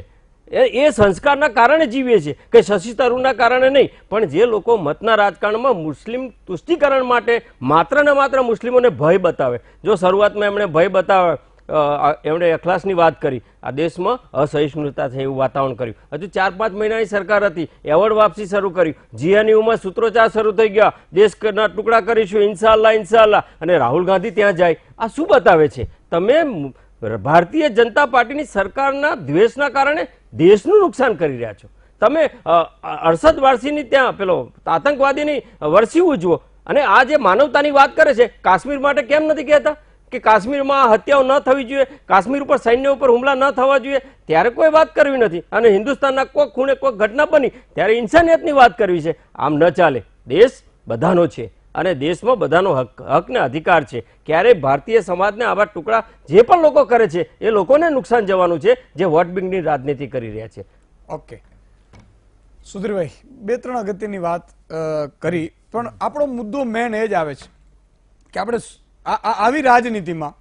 એ સંસ્કારના કારણે જીવીએ છીએ, કે શશી થરૂરના કારણે નહીં. પણ જે લોકો મતના રાજકારણમાં મુસ્લિમ તુષ્ટિકરણ માટે માત્ર ને માત્ર મુસ્લિમોને ભય બતાવે, જો શરૂઆતમાં એમણે ભય બતાવે, એમણે અખલાસની વાત કરી, આ દેશમાં અસહિષ્ણુતા છે એવું વાતાવરણ કર્યું. હજુ 4-5 મહિનાની સરકાર હતી, એવોર્ડ વાપસી શરૂ કર્યું, GNUમાં સૂત્રોચ્ચાર શરૂ થઈ ગયા, દેશના ટુકડા કરીશું ઇન્શાઅલ્લાહ ઇન્શાઅલ્લાહ, અને રાહુલ ગાંધી ત્યાં જાય. આ શું બતાવે છે? તમે ભારતીય જનતા પાર્ટીની સરકારના દ્વેષના કારણે દેશનું નુકસાન કરી રહ્યા છો. તમે અરશદ વારસીની ત્યાં પેલો આતંકવાદીની વરસી ઉજવો અને આ જે માનવતાની વાત કરે છે, કાશ્મીર માટે કેમ નથી કહેતા કે કાશ્મીરમાં હત્યાઓ ન થવી જોઈએ, કાશ્મીર ઉપર સૈન્ય ઉપર હુમલા ન થવા જોઈએ? ત્યારે કોઈ વાત કરવી નથી. અને હિન્દુસ્તાનના કોઈ ખૂણે કોઈ ઘટના બની ત્યારે ઇન્સાનિયતની વાત કરવી છે. આમ ન ચાલે. દેશ બધાનો છે અને દેશમાં બધાનો હક ને અધિકાર છે. ક્યારેય ભારતીય સમાજને આવા ટુકડા જે પણ લોકો કરે છે એ લોકોને નુકસાન જવાનું છે જે વોટ બેંકની રાજનીતિ કરી રહ્યા છે. ઓકે સુધીરભાઈ, 2-3 અગત્યની વાત કરી, પણ આપણો મુદ્દો મેન એ જ આવે છે કે આપણે આવી રાજનીતિમાં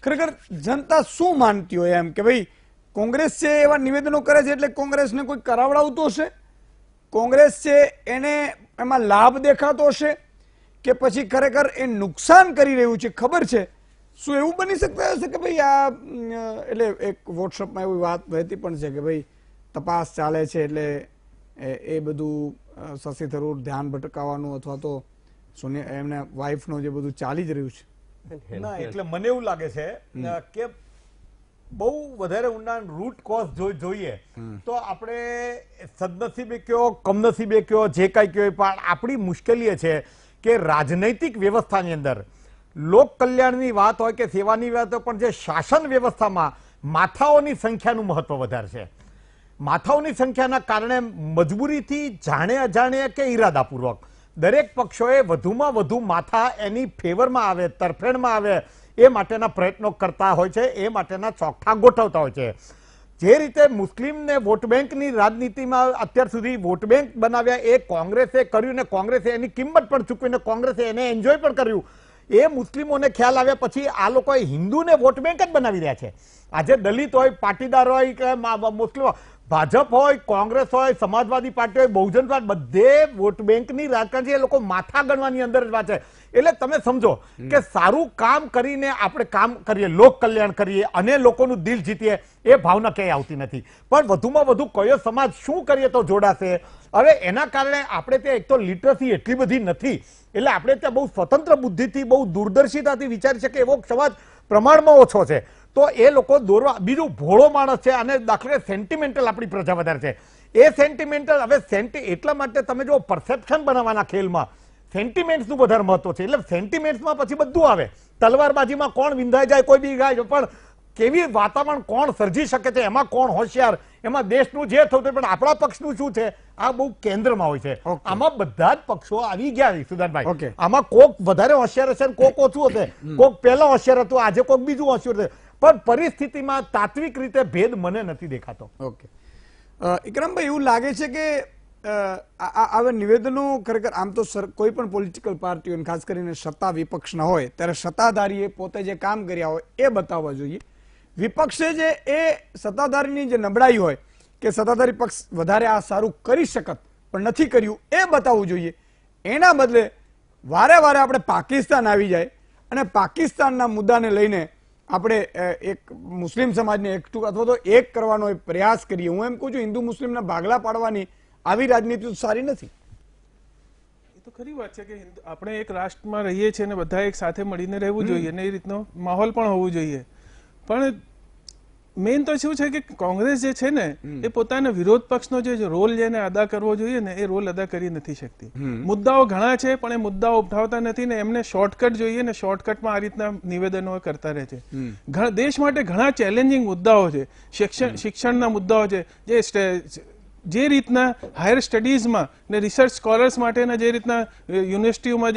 ખરેખર જનતા શું માનતી હોય એમ કે ભાઈ કોંગ્રેસ છે એવા નિવેદનો કરે છે એટલે કોંગ્રેસને કોઈ કરાવડાવતો હશે, કોંગ્રેસ છે એને એમાં લાભ દેખાતો હશે કે પછી ખરેખર એ નુકસાન કરી રહ્યું છે ખબર છે? શું એવું બની શકતા હશે કે ભાઈ આ એટલે એક વોટ્સઅપમાં એવી વાત વહેતી પણ છે કે ભાઈ તપાસ ચાલે છે એટલે એ બધું શશી થરૂર ધ્યાન ભટકાવવાનું અથવા તો એમના વાઇફનું જે બધું ચાલી જ રહ્યું છે? ના, એટલે મને એવું લાગે છે કે બહુ વધારે ઊંડાણ રૂટ કોઝ જોઈએ તો આપણે સદનસીબે કયો કમનસીબે કયો જે કાંઈ કયો, પણ આપણી મુશ્કેલી એ છે કે રાજનૈતિક વ્યવસ્થાની અંદર લોક કલ્યાણની વાત હોય કે સેવાની વાત હોય, પણ જે શાસન વ્યવસ્થામાં માથાઓની સંખ્યાનું મહત્વ વધારે છે. માથાઓની સંખ્યાના કારણે મજબૂરીથી જાણે અજાણે કે ઈરાદાપૂર્વક દરેક પક્ષોએ વધુમાં વધુ માથા એની ફેવરમાં આવે, તરફેણમાં આવે એ માટેના પ્રયત્નો કરતા હોય છે, એ માટેના ચોકઠા ગોઠવતા હોય છે. જે રીતે મુસ્લિમને વોટ બેંકની રાજનીતિમાં અત્યાર સુધી વોટ બેંક બનાવ્યા એ કોંગ્રેસે કર્યું ને કોંગ્રેસે એની કિંમત પણ ચૂકવીને કોંગ્રેસે એને એન્જોય પણ કર્યું. એ મુસ્લિમોને ખ્યાલ આવ્યા પછી આ લોકોએ હિન્દુને વોટ બેંક જ બનાવી રહ્યા છે. આજે દલિત હોય, પાટીદાર હોય કે મુસ્લિમ, ભાજપ હોય, કોંગ્રેસ હોય, સમાજવાદી પાર્ટી હોય, બહુજન પાર્ટી, બધે વોટ બેંકની રાજકારણ છે. એ લોકો માથા ગણવાની અંદર જ વાત છે. એટલે તમે સમજો કે સારું કામ કરીને આપણે કામ કરીએ, લોક કલ્યાણ કરીએ અને લોકોનું દિલ જીતીએ, એ ભાવના ક્યાંય આવતી નથી. પણ વધુમાં વધુ કયો સમાજ શું કરીએ તો જોડાશે? હવે એના કારણે આપણે ત્યાં એક તો લિટરસી એટલી બધી નથી, એટલે આપણે ત્યાં બહુ સ્વતંત્ર બુદ્ધિથી, બહુ દૂરદર્શિતાથી વિચારી શકીએ એવો સમાજ પ્રમાણમાં ઓછો છે. તો એ લોકો દોરવા, બીજું ભોળો માણસ છે અને દાખલે સેન્ટિમેન્ટલ આપણી પ્રજા વધારે છે. એ સેન્ટિમેન્ટલ હવે એટલા માટે તમે જો પરસેપ્શન બનાવવાના ખેલમાં સેન્ટિમેન્ટ્સનું વધારે મહત્વ છે. એટલે સેન્ટિમેન્ટ્સમાં પછી બધું આવે. તલવારબાજીમાં કોણ વિંધાઈ જાય કોઈ બી ગાય, પણ કેવી વાતાવરણ કોણ સર્જી શકે છે, એમાં કોણ હોશિયાર, એમાં દેશનું જે થતું, પણ આપણા પક્ષનું શું છે આ બહુ કેન્દ્રમાં હોય છે. આમાં બધા જ પક્ષો આવી ગયા સુદાનભાઈ. આમાં કોક વધારે હોશિયાર હશે, કોક ઓછું હશે, કોક પહેલા હોશિયાર હતું, આજે કોક બીજું હોશિયાર છે. પણ પરિસ્થિતિમાં તાત્વિક રીતે ભેદ મને નથી દેખાતો. ઓકે ઇકરામભાઈ, એવું લાગે છે કે આવા નિવેદનો ખરેખર આમ તો કોઈ પણ પોલિટિકલ પાર્ટીઓ ખાસ કરીને સત્તા વિપક્ષના હોય ત્યારે સત્તાધારીએ પોતે જે કામ કર્યા હોય એ બતાવવા જોઈએ. વિપક્ષે જે એ સત્તાધારીની જે નબળાઈ હોય કે સત્તાધારી પક્ષ વધારે આ સારું કરી શકત પણ નથી કર્યું એ બતાવવું જોઈએ. એના બદલે વારે વારે આપણે પાકિસ્તાન આવી જાય અને પાકિસ્તાનના મુદ્દાને લઈને આપણે એક મુસ્લિમ સમાજને એકઠું અથવા તો એક કરવાનો પ્રયાસ કરીએ. હું એમ કહું છું હિન્દુ મુસ્લિમના ભાગલા પાડવાની આવી રાજનીતિ સારી નથી. એ તો ખરી વાત છે કે આપણે એક રાષ્ટ્રમાં રહીએ છીએ અને બધા એક સાથે મળીને રહેવું જોઈએ અને એ રીતનો માહોલ પણ હોવું જોઈએ. પણ મેઇન તો શું છે કે કોંગ્રેસ જે છે ને એ પોતાના વિરોધ પક્ષનો જે રોલ જેને અદા કરવો જોઈએ ને એ રોલ અદા કરી નથી શકતી. મુદ્દાઓ ઘણા છે પણ એ મુદ્દાઓ ઉઠાવતા નથી ને એમને શોર્ટકટ જોઈએ ને શોર્ટકટમાં આ રીતના નિવેદનો કરતા રહે છે. દેશ માટે ઘણા ચેલેન્જિંગ મુદ્દાઓ છે, શિક્ષણના મુદ્દાઓ છે, જે રીતના હાયર સ્ટડીઝમાં ને રિસર્ચ સ્કોલર્સ માટેના જે રીતના યુનિવર્સિટીઓમાં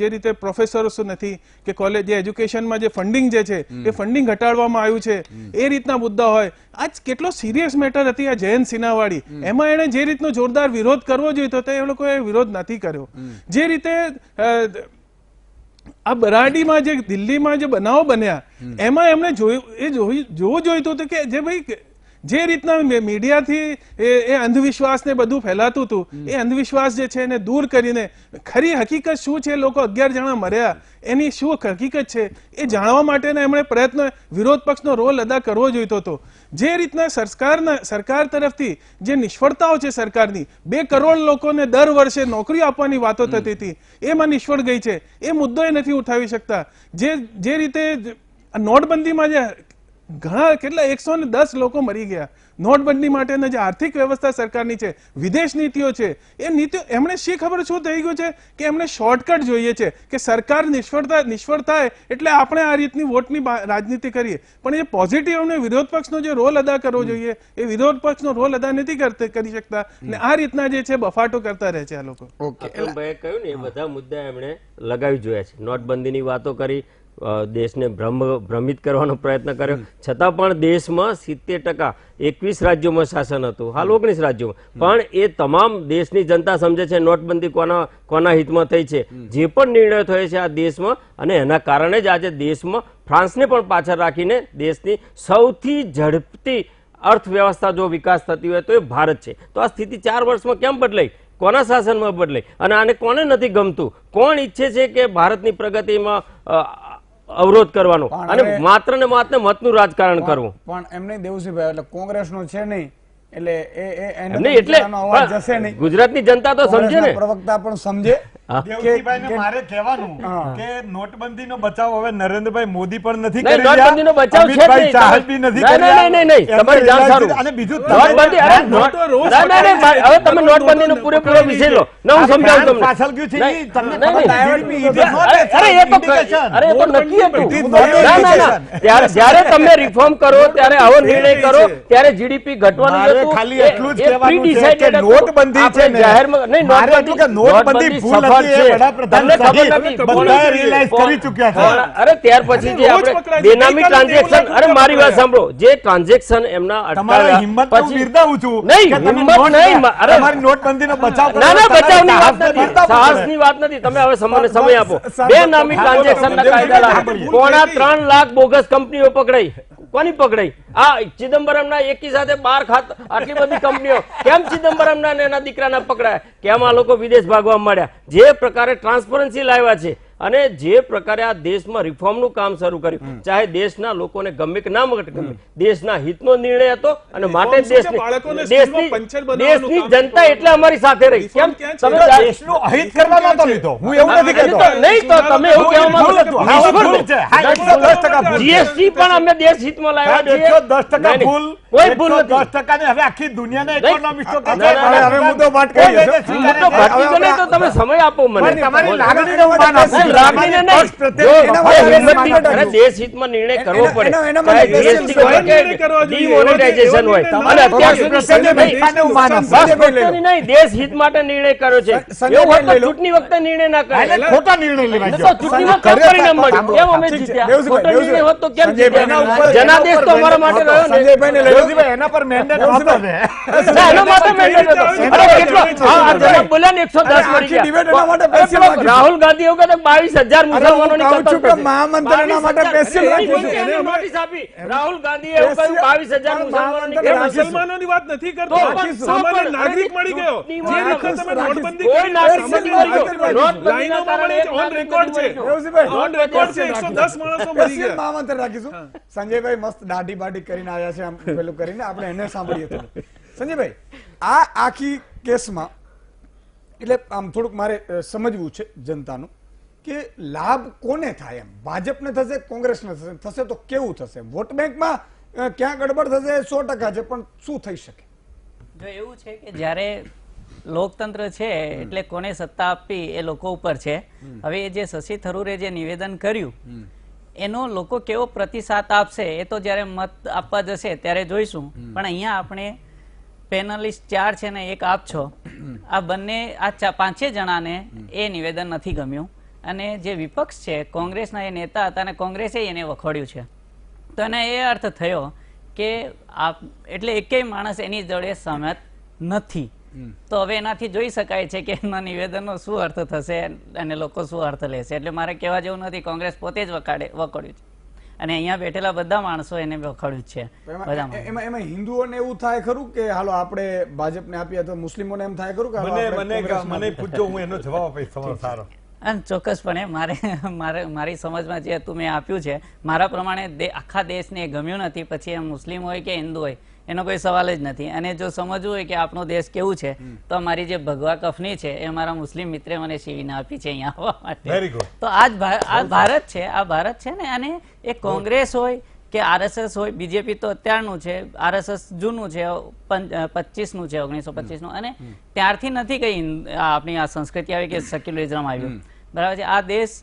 જે રીતે પ્રોફેસર્સ નથી કે કોલેજ જે એજ્યુકેશનમાં જે ફંડિંગ જે છે એ ફંડિંગ ઘટાડવામાં આવ્યું છે, એ રીતના મુદ્દા હોય. આજ કેટલો સિરિયસ મેટર હતી આ જયંત સિન્હાવાળી, એમાં એણે જે રીતનો જોરદાર વિરોધ કરવો જોઈએ તો એ લોકોએ વિરોધ નથી કર્યો. જે રીતે આ બરાડીમાં જે દિલ્હીમાં જે બનાવો બન્યા એમાં એમણે જોવું જોઈતું હતું કે જે ભાઈ જે રીતના મીડિયાથી એ અંધવિશ્વાસને બધું ફેલાતું હતું એ અંધવિશ્વાસ જે છે એને દૂર કરીને ખરી હકીકત શું છે, લોકો 11 જણા મર્યા એની શું હકીકત છે એ જાણવા માટેના એમણે પ્રયત્ન વિરોધ પક્ષનો રોલ અદા કરવો જોઈતો હતો. જે રીતના સરકાર તરફથી જે નિષ્ફળતાઓ છે સરકારની, 2 કરોડ લોકોને દર વર્ષે નોકરીઓ આપવાની વાતો થતી હતી એમાં નિષ્ફળ ગઈ છે, એ મુદ્દો એ નથી ઉઠાવી શકતા. જે રીતે નોટબંધીમાં ઘણા કેટલા 110 લોકો મરી ગયા. નોટબંધી માટેના જે આર્થિક વ્યવસ્થા સરકારની છે, વિદેશ નીતિઓ છે, એ નીતિઓ એમણે શી ખબર શું થઈ ગયું છે કે એમણે શોર્ટકટ જોઈએ છે કે સરકાર નિષ્ફળ થાય એટલે આપણે આ રીતની વોટની રાજનીતિ કરીએ. પણ એ પોઝિટિવ અને વિરોધ પક્ષનો જે રોલ અદા કરવો જોઈએ એ વિરોધ પક્ષનો રોલ અદા નથી કરી શકતા ને આ રીતના જે છે બફાટો કરતા રહે છે આ લોકો. અક્રમભાઈએ કહ્યું ને એ બધા મુદ્દા એમણે લગાવી જોયા છે. નોટબંધીની વાતો કરી, દેશને ભ્રમિત કરવાનો પ્રયત્ન કર્યો, છતાં પણ દેશમાં 70% 21 રાજ્યોમાં શાસન હતું, હાલ 19 રાજ્યોમાં. પણ એ તમામ દેશની જનતા સમજે છે નોટબંધી કોના હિતમાં થઈ છે, જે પણ નિર્ણયો થયો છે આ દેશમાં, અને એના કારણે જ આજે દેશમાં ફ્રાન્સને પણ પાછળ રાખીને દેશની સૌથી ઝડપથી અર્થવ્યવસ્થા જો વિકાસ થતી હોય તો એ ભારત છે. તો આ સ્થિતિ 4 વર્ષમાં કેમ બદલાઈ? કોના શાસનમાં બદલાઈ? અને આને કોને નથી ગમતું? કોણ ઈચ્છે છે કે ભારતની પ્રગતિમાં અવરોધ કરવાનો અને માત્ર ને માત્ર મતનું રાજકારણ કરવું? પણ એમ નહીં દેવસિંહભાઈ, એટલે કોંગ્રેસનો છે નહીં એટલે ગુજરાતની જનતા તો સમજે ને, પ્રવક્તા પણ સમજે. મારે કહેવાનું કે નોટબંધીનો બચાવ હવે નરેન્દ્રભાઈ મોદી પણ નથી કરી રહ્યા, નોટબંધીનો બચાવ છે અમિતભાઈ ચાહલ બી નથી કરી રહ્યા. નહીં તમારી જાણ સારું. અને બીજું નોટબંધી, હવે તમે નોટબંધીનો પૂરેપૂરો વિષય લો ને હું સમજાવું તમને. પાછળ ગયું છે ઈ તમને અરે એ તો નક્કી હતું. ના જ્યારે તમે રિફોર્મ કરો ત્યારે આવો નિર્ણય કરો ત્યારે જીડીપી ઘટવાનું હતું. ખાલી એટલું જ કહેવાનું છે કે નોટબંધી છે ને, જાહેરમાં નહીં, મારે એટલું કે નોટબંધી ભૂલ હતી એ વડાપ્રધાન સાહેબ બધાએ રિયલાઇઝ કરી ચૂક્યા છે. અરે ત્યાર પછી જે આપણે બેનામી ટ્રાન્ઝેક્શન, અરે મારી વાત સાંભળો, જે ટ્રાન્ઝેક્શન એમના તમારા હિંમત હું બિરદાવું છું નહીં, કે તમે હિંમત નહીં, અરે તમારી નોટબંધીનો બચાવ ના ના બચાવની વાત નથી, સાહસની વાત નથી. તમે હવે સમય આપો. બેનામી ટ્રાન્ઝેક્શનના કાયદા લાગુ. 3.25 લાખ બોગસ કંપનીઓ પકડાઈ. કોની પકડાઈ? આ ચિદમ્બરમના એકી સાથે 12 ખાતા, આટલી બધી કંપનીઓ કેમ ચિદમ્બરમના ને એના દીકરાના પકડાયા? કેમ આ લોકો વિદેશ ભાગવા માંડ્યા? જે પ્રકારે ટ્રાન્સપરન્સી લાવ્યા છે અને જે પ્રકારે આ દેશમાં રિફોર્મનું કામ શરૂ કર્યું, ચાહે દેશના લોકોને ગમે કે ના ગમે, દેશના હિતનો નિર્ણય હતો અને માટે દેશની જનતા એટલે અમારી સાથે રહી. કેમ તમે દેશનું અહિત કરવા નહોતો લીધો, હું એવું નથી કહેતો. નહીં તો તમે એવું કહેવા માંગો જીએસટી પણ અમે દેશ હિતમાં લાવ્યા છીએ. 110% ભૂલ, કોઈ ભૂલ નથી. 10% ને હવે આખી દુનિયાના ઇકોનોમિસ્ટો કહે છે હવે મુદ્દો પાઠ કરી દેશો. મુદ્દો ભટકી ગયો નહીં તો તમે સમય આપો મને. તમારી લાગણીને હું માન આપું છું. લાગણીને નહીં. જો દેશ હિતમાં નિર્ણય કરવો પડે, જીએસટી હોય કે ડિમોનેટાઇઝેશન હોય, અને અત્યાર સુધી નહીં, દેશ હિત માટે નિર્ણય કર્યો છે. એવું હોય તો ચૂંટણી વખતે નિર્ણય ના કરે, ખોટા નિર્ણય લેવાય છે. તો ચૂંટણીમાં કેમ પરિણામ મળ્યું? કેમ અમે જીત્યા? ખોટો નિર્ણય હોત તો કેમ જીત્યા? જનાદેશ તો અમારા માટે રહ્યો ને. સંજયભાઈને લઈ લો. એના પર મેન્ડેટ હતો ને. ના, એનો માટે મેન્ડેટ હતો. અરે કેટલો આ જનાબ બોલ્યા ને 110 મળી આખી ડિબેટ ગયા. એના માટે અરે special પેલો રાહુલ ગાંધી એવું કહેતા 22,000 મુસલમાનોની કહું છું કતલ કે થશે. મહામંત્રીના માટે special રાખીશું. એને નોટિસ આપી. રાહુલ ગાંધીએ એવું કહ્યું 22,000 મુસલમાનોની મહામંત્રી કતલ થશે. મુસલમાનોની વાત નથી તો કરતો, પણ સામાન્ય પણ નાગરિક મળી ગયો. જે રીતે તમે નોટબંધી કોઈ કરી, નાગરિક સામાન્ય મળી ગયો. નાગરિક નોટબંધીના કારણે એક ઓન રેકોર્ડ છે, દેવસિંહભાઈ, ઓન રેકોર્ડ છે, 110 માણસો મરી special ગયા. મહામંત્રી રાખીશું. સંજયભાઈ મસ્ત દાઢી બાઢી કરીને આવ્યા છે, આમ પેલું કરીને આપણે એને સાંભળીએ થોડું. સંજયભાઈ, આ આખી કેસમાં એટલે આમ થોડુંક મારે સમજવું છે જનતાનું કે લાભ કોને થાય? એમ ભાજપને થશે, કોંગ્રેસને થશે તો કેવું થશે? વોટ બેંકમાં ક્યાં ગડબડ થશે 100% છે, પણ શું થઈ શકે? જો એવું છે કે જ્યારે લોકતંત્ર છે એટલે કોને સત્તા આપવી એ લોકો ઉપર છે. હવે એ જે શશી થરૂરે જે નિવેદન કર્યું એનો લોકો કેવો પ્રતિસાદ આપશે એ તો જ્યારે મત આપવા જશે ત્યારે જોઈશું. પણ અહીંયા આપણે પેનલિસ્ટ 4 છે ને એક આપ છો, આ બંને આ 5 જણાને એ નિવેદન નથી ગમ્યું અને જે વિપક્ષ છે કોંગ્રેસના એ નેતા હતા અને કોંગ્રેસે એને વખોડ્યું છે. તો એને એ અર્થ થયો કે એટલે એકેય માણસ એની જોડે સહમત નથી. તો હવે એનાથી જોઈ શકાય છે કે એમના નિવેદનનો શું અર્થ થશે અને લોકો શું અર્થ લેશે. એટલે મારે કહેવા જેવું નથી, કોંગ્રેસ પોતે જ વખોડ્યું છે અને અહીંયા બેઠેલા બધા માણસો એને વખોડ્યું છે. એમાં હિન્દુઓને એવું થાય ખરું કે હાલો આપણે ભાજપને આપીએ, તો મુસ્લિમોને એમ થાય ખરું કે મને પૂછજો, હું એનો જવાબ આપીશ તમારો સારો. ચોક્કસપણે મારી સમજમાં જે હતું મેં આપ્યું છે. મારા પ્રમાણે આખા દેશને ગમ્યું નથી, પછી એમ મુસ્લિમ હોય કે હિન્દુ હોય એનો કોઈ સવાલ જ નથી. અને જો સમજવું હોય કે આપણો દેશ કેવું છે તો મારી જે ભગવા કફની છે એ મારા મુસ્લિમ મિત્રે મને સીવીને આપી છે અહીંયા આવવા માટે. તો આ ભારત છે, આ ભારત છે ને. અને એ કોંગ્રેસ હોય કે RSS હોય, બીજેપી તો અત્યારનું છે, RSS જૂનું છે, 25નું છે, 1925નું, અને ત્યારથી નથી કઈ આપણી આ સંસ્કૃતિ આવી કે સેક્યુલરિઝમ આવ્યું, બરાબર છે. આ દેશ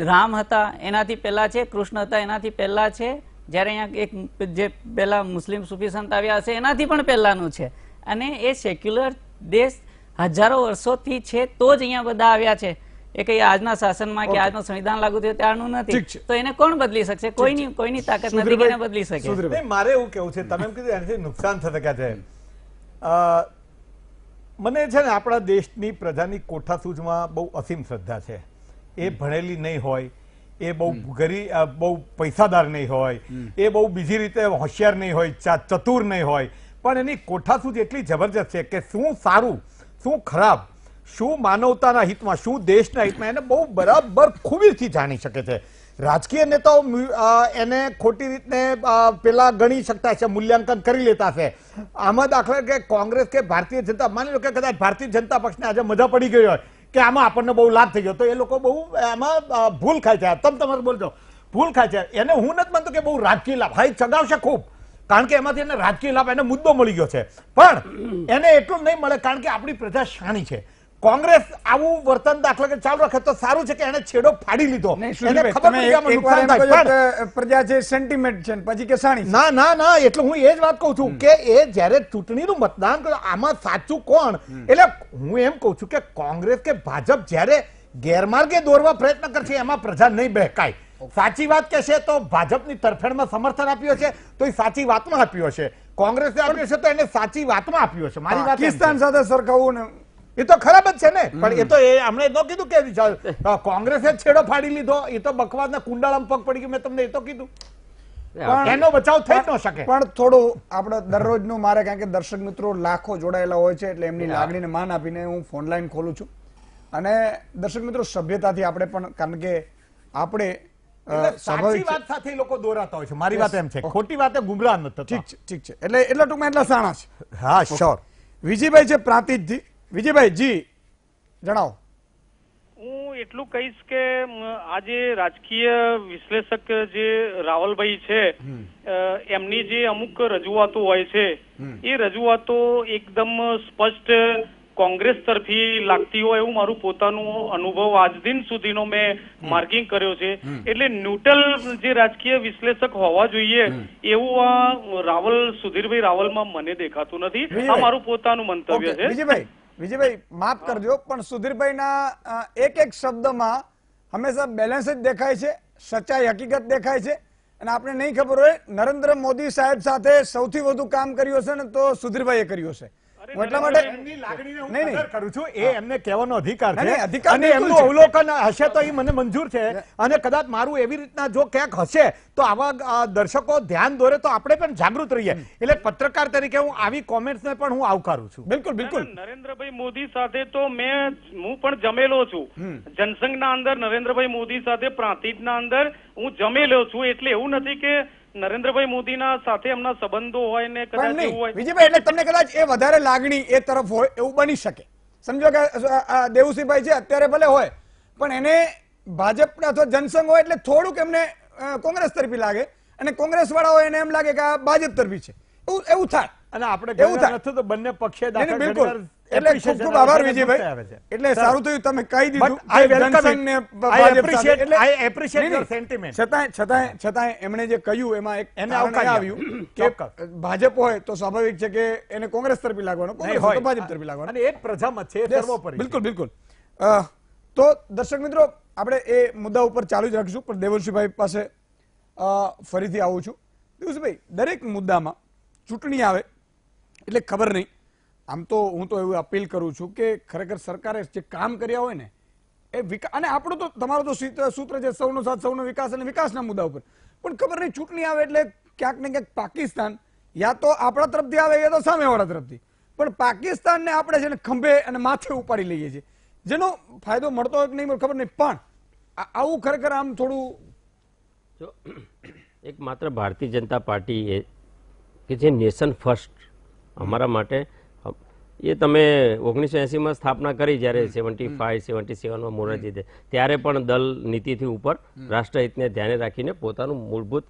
રામ હતા એનાથી પહેલા છે, કૃષ્ણ હતા એનાથી પહેલા છે, જ્યારે અહીંયા એક જે પહેલા મુસ્લિમ સૂફી સંત આવ્યા હશે એનાથી પણ પહેલાનું છે, અને એ સેક્યુલર દેશ હજારો વર્ષોથી છે તો જ અહીંયા બધા આવ્યા છે. એ કઈ આજના શાસનમાં કે આજનું સંવિધાન લાગુ થયું ત્યારનું નથી, તો એને કોણ બદલી શકશે? કોઈની તાકાત નથી કે એને બદલી શકે. નહીં, મારે એવું કેવું છે, તમે એમ કીધું એનાથી નુકસાન થઈ શકે છે. મને છે ને આપણા દેશની પ્રજાની કોઠાસૂઝમાં બહુ અસીમ શ્રદ્ધા છે. એ ભણેલી નહીં હોય, એ બહુ બહુ પૈસાદાર નહીં હોય, એ બહુ બીજી રીતે હોશિયાર નહીં હોય, ચતુર નહીં હોય, પણ એની કોઠાસૂઝ એટલી જબરજસ્ત છે કે શું સારું, શું ખરાબ, શું માનવતાના હિતમાં, શું દેશના હિતમાં, એને બહુ બરાબર ખૂબીથી જાણી શકે છે. રાજકીય નેતાઓ એને ખોટી રીતને પેલા ગણી શકતા છે, મૂલ્યાંકન કરી લેતા છે. આમાં દાખલા કે કોંગ્રેસ કે ભારતીય જનતા, માની લો કે કદાચ ભારતીય જનતા પક્ષને આજે મજા પડી ગઈ હોય કે આમાં આપણને બહુ લાભ થઈ ગયો, તો એ લોકો બહુ એમાં ભૂલ ખાય છે. તમારે બોલજો ભૂલ ખાય છે. એને હું નથી માનતો કે બહુ રાજકીય લાભ, હા ચગાવશે ખૂબ, કારણ કે એમાંથી એને રાજકીય લાભ, એને મુદ્દો મળી ગયો છે, પણ એને એટલું નહીં મળે કારણ કે આપણી પ્રજા શાણી છે. કોંગ્રેસ આવું વર્તન દાખલા કે ચાલુ રાખે તો સારું છે કે એને છેડો ફાડી લીધો, એને ખબર પડી કે આમાં નુકસાન થાય, પ્રજા છે સેન્ટિમેન્ટ છે પછી કે સાણી. ના ના ના, એટલે હું એ જ વાત કહું છું કે એ જ્યારે ચૂંટણીનું મતદાન કરે આમાં સાચું કોણ, એટલે હું એમ કહું છું કે કોંગ્રેસ કે ભાજપ જ્યારે ગેરમાર્ગે દોરવા પ્રયત્ન કરશે એમાં પ્રજા નહીં બહેકાય. સાચી વાત કહેશે તો ભાજપની તરફેણમાં સમર્થન આપ્યું છે તો એ સાચી વાતમાં આપ્યું હશે, કોંગ્રેસે આપ્યું છે તો એને સાચી વાતમાં આપ્યું હશે. મારી વાત પાકિસ્તાન સાથે સરખાવવું ને એ તો ખરાબ જ છે ને, પણ એ તો એ હમણાં ન કીધું કે કોંગ્રેસે છેડો ફાડી લીધો, એ તો બકવાદના કુંડાળામાં પગ પડી ગયું, મેં તમને એ તો કીધું, એનો બચાવ થઈ ન શકે. પણ થોડું આપણે દરરોજનું મારે, કારણ કે દર્શક મિત્રો લાખો જોડાયેલા હોય છે એટલે એમની લાગણીને માન આપીને હું ફોન લાઈન ખોલું છું. અને દર્શક મિત્રો સભ્યતાથી આપણે પણ, કારણ કે આપણે સાચી વાત સાથે લોકો દોરાતા હોય છે. મારી વાત એમ છે, ખોટી વાતે ગુમરાહ નથી. ઠીક છે, ઠીક છે, એટલે એટલા ટૂંકમાં એટલા સાણા છે. હા શ્યોર. વિજયભાઈ છે પ્રાંતિજથી. વિજયભાઈ જી જણાવો. હું એટલું કહીશ કે આજે રાજકીય વિશ્લેષક જે રાવલભાઈ છે એમની જે અમુક રજૂઆતો હોય છે એ રજૂઆતો એકદમ સ્પષ્ટ કોંગ્રેસ તરફી લાગતી હોય એવું મારું પોતાનું અનુભવ આજ દિન સુધીનો મેં માર્કિંગ કર્યો છે. એટલે ન્યુટ્રલ જે રાજકીય વિશ્લેષક હોવા જોઈએ એવું આ સુધીરભાઈ રાવલમાં મને દેખાતું નથી. આ મારું પોતાનું મંતવ્ય છે. વિજયભાઈ માફ કરજો, પણ સુધીરભાઈના એક એક શબ્દમાં હંમેશા બેલેન્સ જ દેખાય છે, સચ્ચાઈ હકીકત દેખાય છે. અને આપણે નહીં ખબર હોય નરેન્દ્ર મોદી સાહેબ સાથે સૌથી વધુ કામ કર્યું હશે ને તો સુધીરભાઈએ કર્યું હશે. એટલા માટે એમની લાગણીને હું કદર કરું છું, એ એમને કહેવાનો અધિકાર છે અને એમનું અવલોકન હશે તો એ મને મંજૂર છે. અને કદાચ મારું એવી રીતના જો ક્યાંક હશે તો આવા દર્શકો ધ્યાન દોરે તો આપણે પણ જાગૃત રહીએ. એટલે પત્રકાર તરીકે હું આવી કોમેન્ટ્સને પણ હું આવકારું છું. બિલકુલ બિલકુલ. નરેન્દ્રભાઈ મોદી સાથે તો હું પણ જમેલો છું. જનસંઘના અંદર નરેન્દ્રભાઈ મોદી સાથે પ્રાંતિજના અંદર હું જમેલો છું. એટલે એવું નથી કે નરેન્દ્રભાઈ મોદીના સાથે એમના સંબંધો હોય ને કદાચ એવું હોય. વિજયભાઈ, એટલે તમને કદાચ એ વધારે લાગણી એ તરફ હોય એવું બની શકે. સમજો કે દેવુસિંહભાઈ છે અત્યારે ભલે હોય પણ એને ભાજપ અથવા જનસંઘ હોય એટલે થોડુંક એમને કોંગ્રેસ તરફી લાગે અને કોંગ્રેસ વાળા હોય એને એમ લાગે કે આ ભાજપ તરફી છે, એવું થાય. અને આપણે એવું થાય તો બંને પક્ષે બિલકુલ. એટલે ખૂબ ખૂબ આભાર વિજયભાઈ. એટલે સારું થયું તમે કહી દીધું. છતાંય એમણે જે કહ્યું એમાં એક એને આવ્યું કે ભાજપ હોય તો સ્વાભાવિક છે કે એને કોંગ્રેસ તરફી લાગવાનો, કોંગ્રેસ હોય તો ભાજપ તરફી લાગવાનો. અને એક પ્રજામત છે, સર્વોપરી. બિલકુલ બિલકુલ. તો દર્શક મિત્રો આપણે એ મુદ્દા ઉપર ચાલુ જ રાખીશું, પણ દેવલસિંહભાઈ પાસે ફરીથી આવું છું. દેવલસિંહભાઈ, દરેક મુદ્દામાં ચૂંટણી આવે એટલે ખબર નહીં, આમ તો હું તો એવું અપીલ કરું છું કે ખરેખર સરકારે જે કામ કર્યા હોય ને એ વિકાસ, અને આપણું તો તમારું તો સૂત્ર છે સૌનો સાથ સૌનો વિકાસ અને વિકાસના મુદ્દા ઉપર, પણ ખબર નહીં ચૂંટણી આવે એટલે ક્યાંક ને ક્યાંક પાકિસ્તાન યા તો આપણા તરફથી આવે યા તો સામેવાળા તરફથી, પણ પાકિસ્તાનને આપણે છે ને ખંભે અને માથે ઉપાડી લઈએ છીએ, જેનો ફાયદો મળતો હોય કે નહીં ખબર નહીં. પણ આવું ખરેખર આમ થોડું એક માત્ર ભારતીય જનતા પાર્ટી કે જે નેશન ફર્સ્ટ અમારા માટે એ તમે 1980માં સ્થાપના કરી, જ્યારે 75-77માં મોરારજી દે, ત્યારે પણ દલ નીતિથી ઉપર રાષ્ટ્રહિતને ધ્યાને રાખીને પોતાનું મૂળભૂત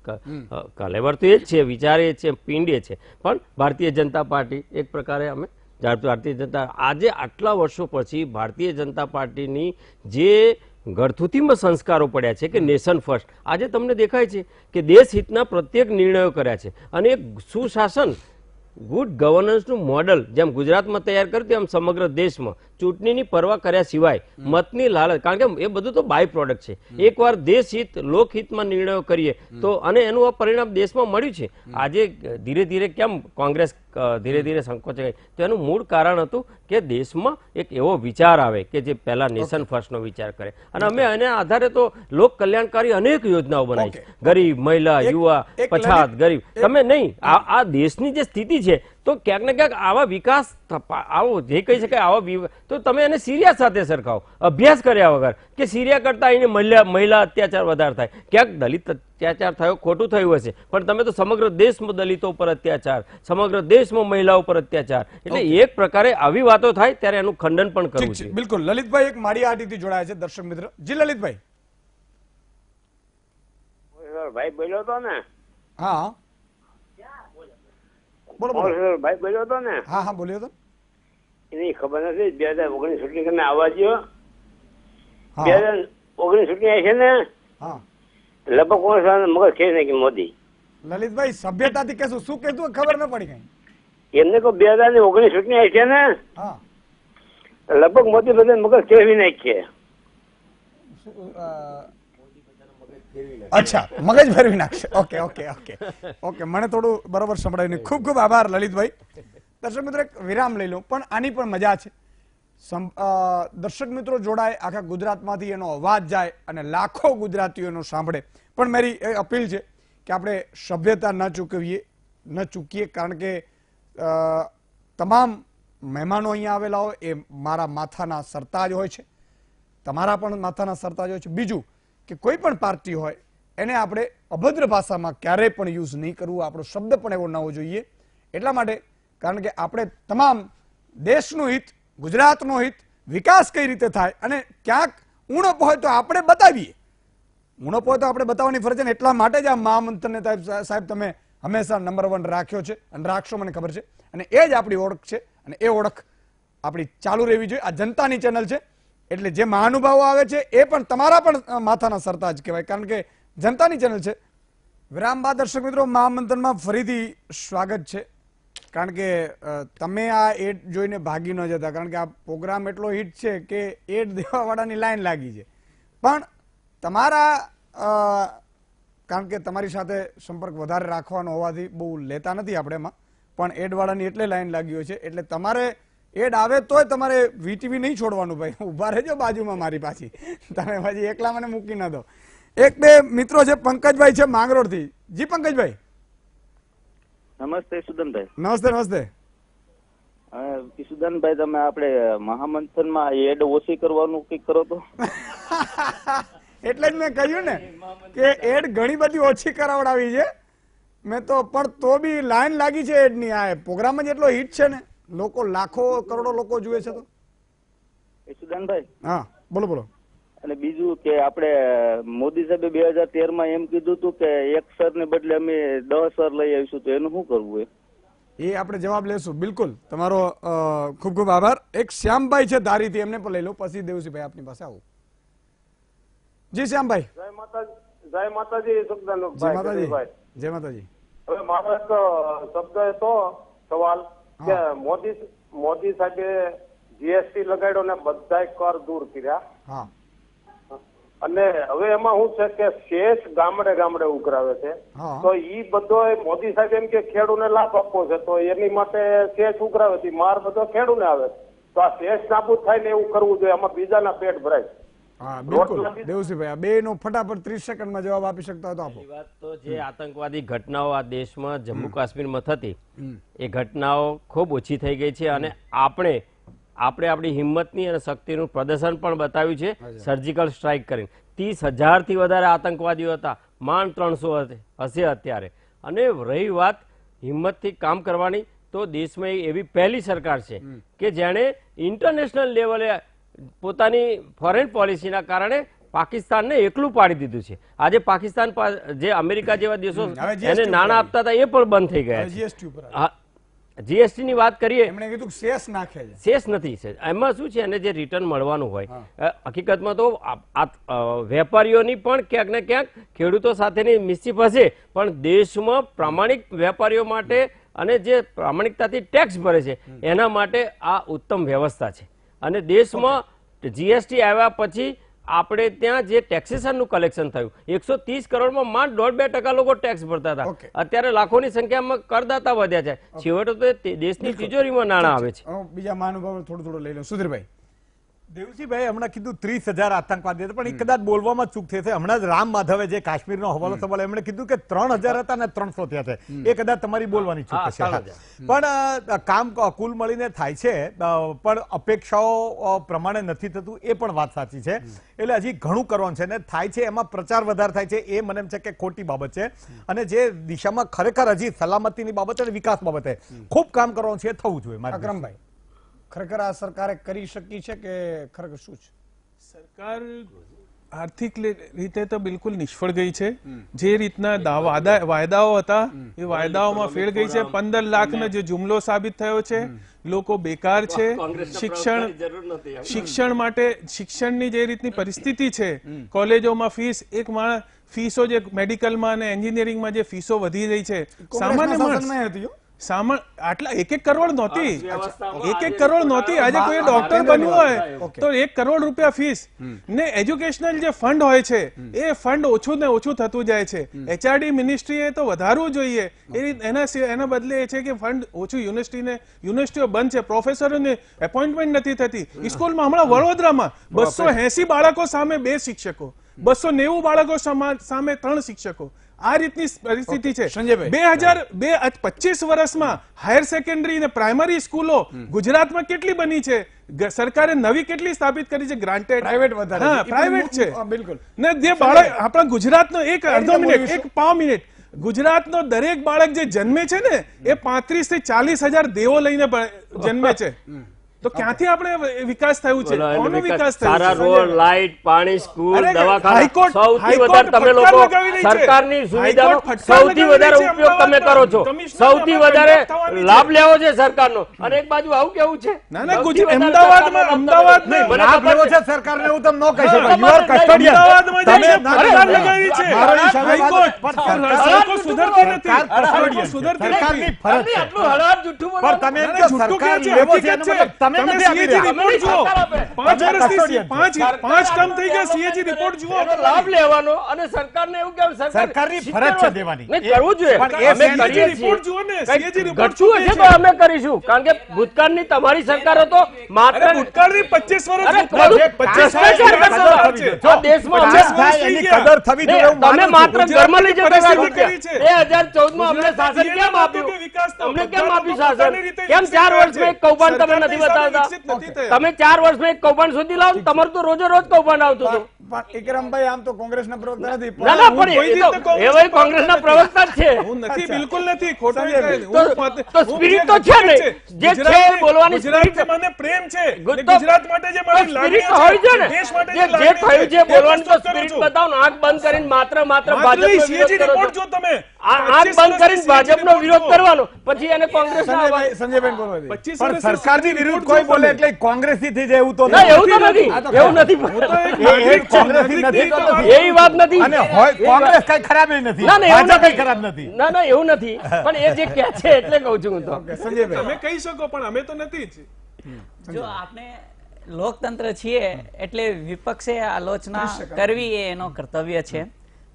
કલેવર તો એ જ છે, વિચાર એ છે, પિંડ એ છે. પણ ભારતીય જનતા પાર્ટી એક પ્રકારે અમે ભારતીય જનતા આજે આટલા વર્ષો પછી ભારતીય જનતા પાર્ટીની જે ગળથુથીમાં સંસ્કારો પડ્યા છે કે નેશન ફર્સ્ટ, આજે તમને દેખાય છે કે દેશ હિતના પ્રત્યેક નિર્ણયો કર્યા છે અને એક સુશાસન ગુડ ગવર્નન્સનું મોડલ જેમ ગુજરાતમાં તૈયાર કર્યું તેમ સમગ્ર દેશમાં ચૂંટણીની પરવા કર્યા સિવાય મતની લાલચ, કારણ કે એ બધું તો બાય પ્રોડક્ટ છે. એકવાર દેશહિત લોકહિતમાં નિર્ણયો કરીએ તો અને એનું આ પરિણામ દેશમાં મળ્યું છે. આજે ધીરે ધીરે કેમ કોંગ્રેસ ધીરે ધીરે સંકોચે ગઈ, તો એનું મૂળ કારણ હતું કે દેશમાં એક એવો વિચાર આવે કે જે પહેલા નેશન ફર્સ્ટનો વિચાર કરે. અને અમે એના આધારે તો લોક કલ્યાણકારી અનેક યોજનાઓ બનાવી છે. ગરીબ, મહિલા, યુવા, પછાત, ગરીબ, તમે નહીં આ દેશની જે સ્થિતિ છે તો ક્યાંક ને ક્યાંક આવા વિકાસ આવો જે કહી શકાય આવા તો તમે એને સિરિયા સાથે સરખાવો, અભ્યાસ કર્યા વગર કે સિરિયા કરતા એને મહિલા અત્યાચાર વધારે થાય. ક્યાંક દલિત અત્યાચાર થયો ખોટું થયું હશે, પણ તમે તો સમગ્ર દેશમાં દલિતો પર અત્યાચાર, સમગ્ર દેશમાં મહિલાઓ પર અત્યાચાર, એટલે એક પ્રકારે આવી વાતો થાય ત્યારે એનું ખંડન પણ કરવું છે. બિલકુલ. લલિતભાઈ એક માળિયાહાટીથી જોડાયા છે દર્શક મિત્ર. જી લલિતભાઈ. ભાઈ બોલ્યો તો ને? હા બોલો બોલો. ભાઈ બોલ્યો તો ને? હા હા બોલ્યો તો. એની ખબર નથી. 2019 ચૂંટણી કરીને આવવા દો. 2019 ચૂંટણી આવી છે ને, હા લગભગ કોણ મગજ ખેંચી નાખી મોદી. લલિતભાઈ સભ્યતાથી કહેશું શું કહેતું ખબર ન પડી કઈ. એમને કહો 2019 ચૂંટણી આવી છે ને, હા લગભગ મોદી બધા મગજ ખેંચી નાખીએ. અચ્છા, મગજ ભરવી નાખશે. ઓકે ઓકે ઓકે ઓકે, મને થોડું બરોબર સંભળાયું. ખૂબ ખૂબ આભાર લલિતભાઈ. દર્શક મિત્રો એક વિરામ લઈ લઉં, પણ આની પણ મજા છે. દર્શક મિત્રો જોડાય આખા ગુજરાતમાંથી, એનો અવાજ જાય અને લાખો ગુજરાતીઓ એનો સાંભળે. પણ મારી એ અપીલ છે કે આપણે સભ્યતા ન ચૂકીએ, કારણ કે તમામ મહેમાનો અહીંયા આવેલા હોય એ મારા માથાના સરતાજ હોય છે, તમારા પણ માથાના સરતાજ હોય છે. બીજું કે કોઈ પણ પાર્ટી હોય એને આપણે અભદ્ર ભાષામાં ક્યારેય પણ યુઝ નહીં કરવું, આપણો શબ્દ પણ એવો ન હોવો જોઈએ. એટલા માટે, કારણ કે આપણે તમામ દેશનું હિત, ગુજરાતનું હિત, વિકાસ કઈ રીતે થાય અને ક્યાંક ઉણપ હોય તો આપણે બતાવીએ, ઉણપ હોય તો આપણે બતાવવાની ફરજ છે. એટલા માટે જ આ મહામંત્રને સાહેબ તમે હંમેશા નંબર 1 રાખ્યો છે અને રાખશો, મને ખબર છે. અને એ જ આપણી ઓળખ છે અને એ ઓળખ આપણી ચાલુ રહેવી જોઈએ. આ જનતાની ચેનલ છે એટલે જે મહાનુભાવો આવે છે એ પણ તમારા પણ માથાના સરતાજ કહેવાય, કારણ કે જનતાની ચેનલ છે. વિરામ બાદ દર્શક મિત્રો મહામંથનમાં ફરીથી સ્વાગત છે. કારણ કે તમે આ એડ જોઈને ભાગી ન જતા, કારણ કે આ પ્રોગ્રામ એટલો હિટ છે કે એડ દેવાવાળાની લાઈન લાગી છે. પણ તમારા કારણ કે તમારી સાથે સંપર્ક વધારે રાખવાનો હોવાથી બહુ લેતા નથી આપણે એમાં, પણ એડવાળાની એટલે લાઈન લાગી હોય છે. એટલે તમારે એડ આવે તોય તમારે વીટીવી નહીં છોડવાનું ભાઈ, ઉભા રહેજો બાજુમાં મારી પાછી, તમે પછી એકલા મને મૂકી ન દો. એક બે મિત્રો છે, પંકજભાઈ છે માંગરોળથી. જી પંકજભાઈ. નમસ્તે સુદનભાઈ. નમસ્તે નમસ્તે. સુદનભાઈ, તમે આપણે મહામંથનમાં એડ ઓછી કરવાનું કઈક કરો તો. એટલે જ મેં કહ્યું ને કે એડ ઘણી બધી ઓછી કરાવડાવી છે મેં તો, પણ તો બી લાઈન લાગી છે એડની. આ પ્રોગ્રામ જ એટલો હિટ છે ને, લોકો લાખો કરોડો લોકો જુએ છે. તો સુદાનભાઈ. હા બોલો બોલો. અને બીજું કે આપણે મોદી સાહેબે 2013માં એમ કીધું હતું કે 1 સર ને બદલે અમે 10 સર લઈ આવીશું, તો એનું શું કરવું? એ આપણે જવાબ લેશું. બિલકુલ, તમારો ખૂબ ખૂબ આભાર. એક શ્યામભાઈ છે ધારીથી, એમને પણ લઈ લો, પછી દેવસીભાઈ આપની પાસે આવું. જી શ્યામભાઈ. જય માતાજી. જય માતાજી. જય માતાજી. હવે મારો એક શબ્દ હતો સવાલ કે મોદી સાહેબે જીએસટી લગાડ્યો ને બધા કર દૂર કર્યા. હા. અને હવે એમાં શું છે કે શેષ ગામડે ગામડે ઉઘરાવે છે. તો ઈ બધો મોદી સાહેબ એમ કે ખેડૂને લાભ આપવો છે, તો એની માટે શેષ ઉઘરાવે છે, માર બધો ખેડૂને આવે. તો આ શેષ નાબૂદ થાય ને એવું કરવું જોઈએ, આમાં બીજાના પેટ ભરાય. હા બિલકુલ દેવસીભાઈ, આ બે નો ફટાફટ 30 સેકન્ડમાં જવાબ આપી શકતા હોય તો આપો. વાત તો જે આતંકવાદી ઘટનાઓ આ દેશમાં જમ્મુ કાશ્મીરમાં થતી, એ ઘટનાઓ ખૂબ ઓછી થઈ ગઈ છે. અને આપણે આપણી હિંમતની અને શક્તિનું પ્રદર્શન પણ બતાવ્યું છે. સર્જિકલ સ્ટ્રાઇક કરીને 30,000થી વધારે આતંકવાદીઓ હતા, માંડ 300 હશે અત્યારે. અને રહી વાત હિંમતથી કામ કરવાની, તો દેશમાં એવી પહેલી સરકાર છે કે જેણે ઇન્ટરનેશનલ લેવલે પોતાની ફોરેન પોલિસીના કારણે પાકિસ્તાનને એકલું પાડી દીધું છે. આજે પાકિસ્તાન જે અમેરિકા જેવા દેશો એને નાણાં આપતા હતા એ પણ બંધ થઈ ગયા છે. જીએસટી ની વાત કરીએ, એમણે કીધું શેષ નાખે છે, શેષ નથી છે. એમાં શું છે, એને જે રિટર્ન મળવાનું હોય, હકીકતમાં તો વેપારીઓની પણ ક્યાંક ને ક્યાંક ખેડૂતો સાથેની મિસ્ચીફ હશે, પણ દેશમાં પ્રામાણિક વેપારીઓ માટે અને જે પ્રામાણિકતાથી ટેક્સ ભરે છે એના માટે આ ઉત્તમ વ્યવસ્થા છે. અને દેશમાં જીએસટી આવ્યા પછી આપણે ત્યાં જે ટેક્સેશનનું કલેક્શન થયું 130 કરોડમાં માંડ 1.5% લોકો ટેક્સ ભરતા હતા. અત્યારે લાખોની સંખ્યામાં કરદાતા વધ્યા છે. છેવટે તો દેશની તિજોરીમાં નાણાં આવે છે. બીજા મહાનુભાવો થોડું લઈ લો. સુધીરભાઈ, દેવસિંહભાઈ હમણાં કીધું 30,000 આતંકવાદી હતા, પણ એ કદાચ બોલવામાં ચૂક થઈ છે. હમણાં જ રામ માધવે જે કાશ્મીરનો હવાલો સંભાળ્યો એમણે કીધું કે 3,000 હતા ને 300 થયા છે. એ કદાચ તમારી બોલવાની ચૂક છે. પણ કામ કુલ મળીને થાય છે, પણ અપેક્ષાઓ પ્રમાણે નથી થતું, એ પણ વાત સાચી છે. એટલે હજી ઘણું કરવાનું છે ને થાય છે એમાં પ્રચાર વધારે થાય છે, એ મને એમ છે કે ખોટી બાબત છે. અને જે દિશામાં ખરેખર હજી સલામતીની બાબત અને વિકાસ બાબતે ખૂબ કામ કરવાનું છે એ થવું જોઈએ. અકરમભાઈ, ખરેખર આ સરકારે કરી શકી છે કે ખરેખર શું છે? સરકાર આર્થિક રીતે તો બિલકુલ નિષ્ફળ ગઈ છે. જે રીતના વાયદાઓ હતા એ વાયદાઓમાં ફેલ ગઈ છે. 15 લાખનો જે જુમલો સાબિત થયો છે. લોકો બેકાર છે. શિક્ષણ માટે શિક્ષણની જે રીતની પરિસ્થિતિ છે, કોલેજોમાં ફીસો જે મેડિકલમાં અને એન્જિનિયરિંગમાં જે ફીસો વધી રહી છે, સામાન્ય માણસ આટલા 1 કરોડ નહોતી, 1 કરોડ નહોતી. આજે કોઈ ડોક્ટર બનવું હોય તો 1 કરોડ રૂપિયા ફીસ ને એજ્યુકેશનલ જે ફંડ હોય છે એ ફંડ ઓછું ને ઓછું થતું જાય છે. HRD મિનિસ્ટ્રીએ તો વધારવું જોઈએ. એના બદલે એ છે કે ફંડ ઓછું, યુનિવર્સિટીઓ બંધ છે, પ્રોફેસરોને એપોઇન્ટમેન્ટ નથી થતી. સ્કૂલમાં હમણાં વડોદરામાં 280 બાળકો સામે 2 શિક્ષકો, 290 બાળકો સામે 3 શિક્ષકો. આ રીતની પરિસ્થિતિ છે. 2025 વર્ષમાં હાયર સેકન્ડરી અને પ્રાઇમરી સ્કૂલો ગુજરાતમાં કેટલી બની છે? સરકારે નવી કેટલી સ્થાપિત કરી છે? ગ્રાન્ટેડ, પ્રાઇવેટ છે. બિલકુલ. ને જે બાળક આપણા ગુજરાતનો અડધો મિનિટ ગુજરાતનો દરેક બાળક જે જન્મે છે ને એ 35 થી 40,000 દેવો લઈને જન્મે છે. તો ક્યાંથી આપણે વિકાસ થયું છે? કોનો વિકાસ થયો? સારા રોડ, લાઇટ, પાણી, સ્કૂલ, દવાખાના, સૌથી વધારે તમે લોકો સરકારની સુવિધાનો સૌથી વધારે ઉપયોગ તમે કરો છો, સૌથી વધારે લાભ લેવો છે સરકારનો. અને એક બાજુ આવું કેવું છે, અમદાવાદ લાભ લેવો છે સરકારને, હું તમને ન કહી શકું. You are custodian. સરકારની ફરજ છે, પણ તમે સરકાર લેવો છે એનો મતલબ તમે સીએજી રિપોર્ટ જુઓ. 5 વર્ષથી 5 કામ થઈ ગયા. સીએજી રિપોર્ટ જુઓ. લાભ લેવાનો અને સરકારને એવું કેવું, સરકારની ફરજ છે દેવાની. કરવું જોઈએ. અમે કરીએ રિપોર્ટ જુઓ ને, સીએજી રિપોર્ટ ઘટતું હશે તો અમે કરીશું. કારણ કે ભૂતકાળની તમારી સરકારો તો માત્ર ભૂતકાળની 25 વર્ષ દેશમાં એની કદર થવી જોઈએ. તમે માત્ર ઘરમાં લઈ જતા રૂપિયા. 2014 માં અમને શાસન કેમ આપ્યું? અમને કેમ આપ્યું શાસન? કેમ 4 વર્ષમાં એક કૌભાંડ તમે નથી બતાવતા? તમે 4 વર્ષમાં એક કૌભાંડ સુધી લાવો. તમારું તો રોજે રોજ કૌભાંડ આવતું હતું. પણ ઇકરામભાઈ આમ તો કોંગ્રેસના પ્રવક્તા નથી. ના ના, પણ એ કોંગ્રેસના પ્રવક્તા જ છે. હું નથી, બિલકુલ નથી. ખોટું તો સ્પિરિટ તો છે ને, જે છે બોલવાની સ્પિરિટ. મને પ્રેમ છે ગુજરાત માટે, જે મારી સ્પિરિટ હોય છે ને, જે થયું છે બોલવાની તો સ્પિરિટ બતાવો. આંખ બંધ કરીને માત્ર ભાજપનો વિરોધ કરો છો. તમે આંખ બંધ કરીને ભાજપનો વિરોધ કરવાનો, પછી એને કોંગ્રેસના. સંજયભાઈ બોલો. પણ સરકારની વિરુદ્ધ કોઈ બોલે એટલે કોંગ્રેસથી થઈ જાય એવું તો ના, એવું તો નથી. એવું નથી. એવી વાત નથી. અને કોંગ્રેસ કઈ ખરાબ નથી. ના ના, એવું કઈ ખરાબ નથી. ના ના, એવું નથી. પણ એ જે કહે છે એટલે કહું છું હું તો. સંજયભાઈ, તમે કહી શકો પણ અમે તો નથી જ. જો આપણે લોકતંત્ર છીએ એટલે વિપક્ષે આલોચના કરવી એ એનો કર્તવ્ય છે.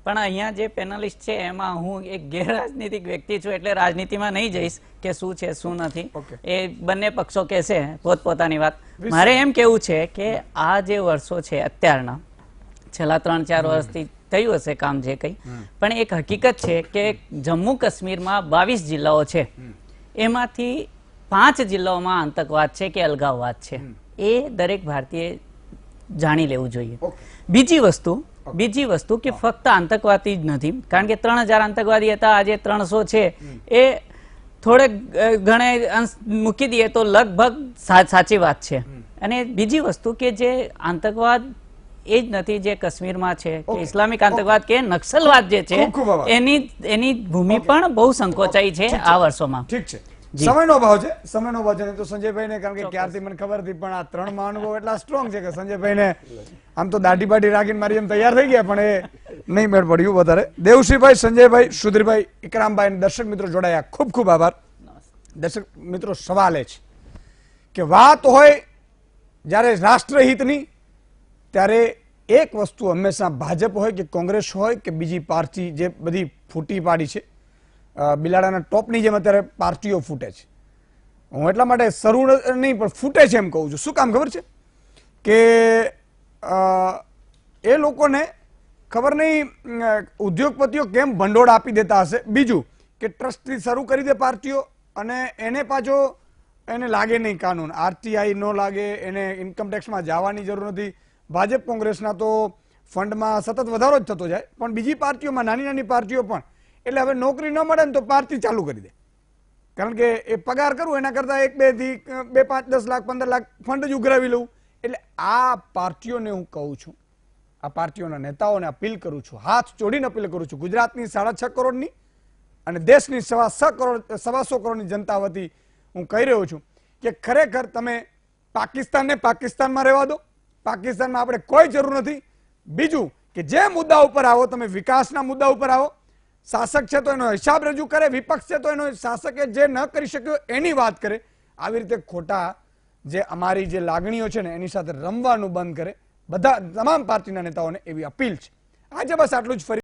પણ અહીંયા જે પેનલિસ્ટ છે એમાં હું એક ગેરરાજનીતિક વ્યક્તિ છું, એટલે રાજનીતિમાં નહીં જઈશ કે શું છે શું નથી. એ બંને પક્ષો કહેશે પોતપોતાની વાત. મારે એમ કેવું છે કે આ જે વર્ષો છે અત્યારના, છેલ્લા 3-4 વર્ષથી થયું હશે કામ જે કંઈ, પણ એક હકીકત છે કે જમ્મુ કાશ્મીરમાં 22 જિલ્લાઓ છે, એમાંથી 5 જિલ્લાઓમાં આતંકવાદ છે કે અલગાવવાદ છે. એ દરેક ભારતીય જાણી લેવું જોઈએ. બીજી વસ્તુ કે ફક્ત આતંકવાદી જ નથી, કારણ કે 3000 આતંકવાદી હતા, આજે 300 છે. એ થોડેક ઘણે અંશ મૂકી દઈએ તો લગભગ સાચી વાત છે. અને બીજી વસ્તુ કે જે આતંકવાદ એ જ નથી જે કાશ્મીરમાં છે કે ઇસ્લામિક આતંકવાદ કે નક્સલવાદ જે છે એની ભૂમિ પણ બહુ સંકોચાઈ છે આ વર્ષોમાં. ઠીક છે, સમયનો અભાવ છે, સમયનો અભાવ છે. તો સંજયભાઈને કારણ કે ક્યારથી મને ખબર હતી, પણ આ 3 મહાનુભાવો એટલા સ્ટ્રોંગ છે કે સંજયભાઈને આમ તો દાઢી બાઢી રાખીને મારી એમ તૈયાર થઈ ગયા, પણ એ નહીં મેળ પડ્યું વધારે. દેવશ્રીભાઈ, સંજયભાઈ, સુધીરભાઈ, ઇકરામભાઈ અને દર્શક મિત્રો જોડાયા, ખૂબ ખૂબ આભાર. દર્શક મિત્રો, સવાલ એ છે કે વાત હોય જ્યારે રાષ્ટ્રહિતની, ત્યારે એક વસ્તુ હંમેશા ભાજપ હોય કે કોંગ્રેસ હોય કે બીજી પાર્ટી જે બધી ફૂટી પાડી છે, બિલાડાના ટોપની જેમ અત્યારે પાર્ટીઓ ફૂટે છે. હું એટલા માટે શરૂ નહીં પણ ફૂટે છે એમ કહું છું. શું કામ ખબર છે કે એ લોકોને ખબર નહીં ઉદ્યોગપતિઓ કેમ ભંડોળ આપી દેતા હશે. બીજું કે ટ્રસ્ટથી શરૂ કરી દે પાર્ટીઓ અને એને પાછો એને લાગે નહીં કાનૂન, આરટીઆઈ ન લાગે, એને ઇન્કમટેક્સમાં જવાની જરૂર નથી. ભાજપ કોંગ્રેસના તો ફંડમાં સતત વધારો જ થતો જાય, પણ બીજી પાર્ટીઓમાં નાની નાની પાર્ટીઓ પણ, એટલે હવે નોકરી ન મળે ને તો પાર્ટી ચાલુ કરી દે. કારણ કે એ પગાર કરું એના કરતા 1-2 થી 2, 5, 10 લાખ 15 લાખ ફંડ જ ઉઘરાવી લઉં. એટલે આ પાર્ટીઓને હું કહું છું, આ પાર્ટીઓના નેતાઓને અપીલ કરું છું, હાથ જોડીને અપીલ કરું છું, ગુજરાતની 6.5 કરોડની અને દેશની 1.25 કરોડની જનતા વતી હું કહી રહ્યો છું કે ખરેખર તમે પાકિસ્તાનને પાકિસ્તાનમાં રહેવા દો. પાકિસ્તાનમાં આપણે કોઈ જરૂર નથી. બીજું કે જે મુદ્દા ઉપર આવો, તમે વિકાસના મુદ્દા ઉપર આવો. શાસક છે તો એનો હિસાબ રજૂ કરે, વિપક્ષ છે તો એનો શાસકે જે ન કરી શક્યો એની વાત કરે. આવી રીતે ખોટા જે અમારી જે લાગણીઓ છે ને એની સાથે રમવાનું બંધ કરે. બધા તમામ પાર્ટીના નેતાઓને એવી અપીલ છે. આજે બસ આટલું જ. ફરી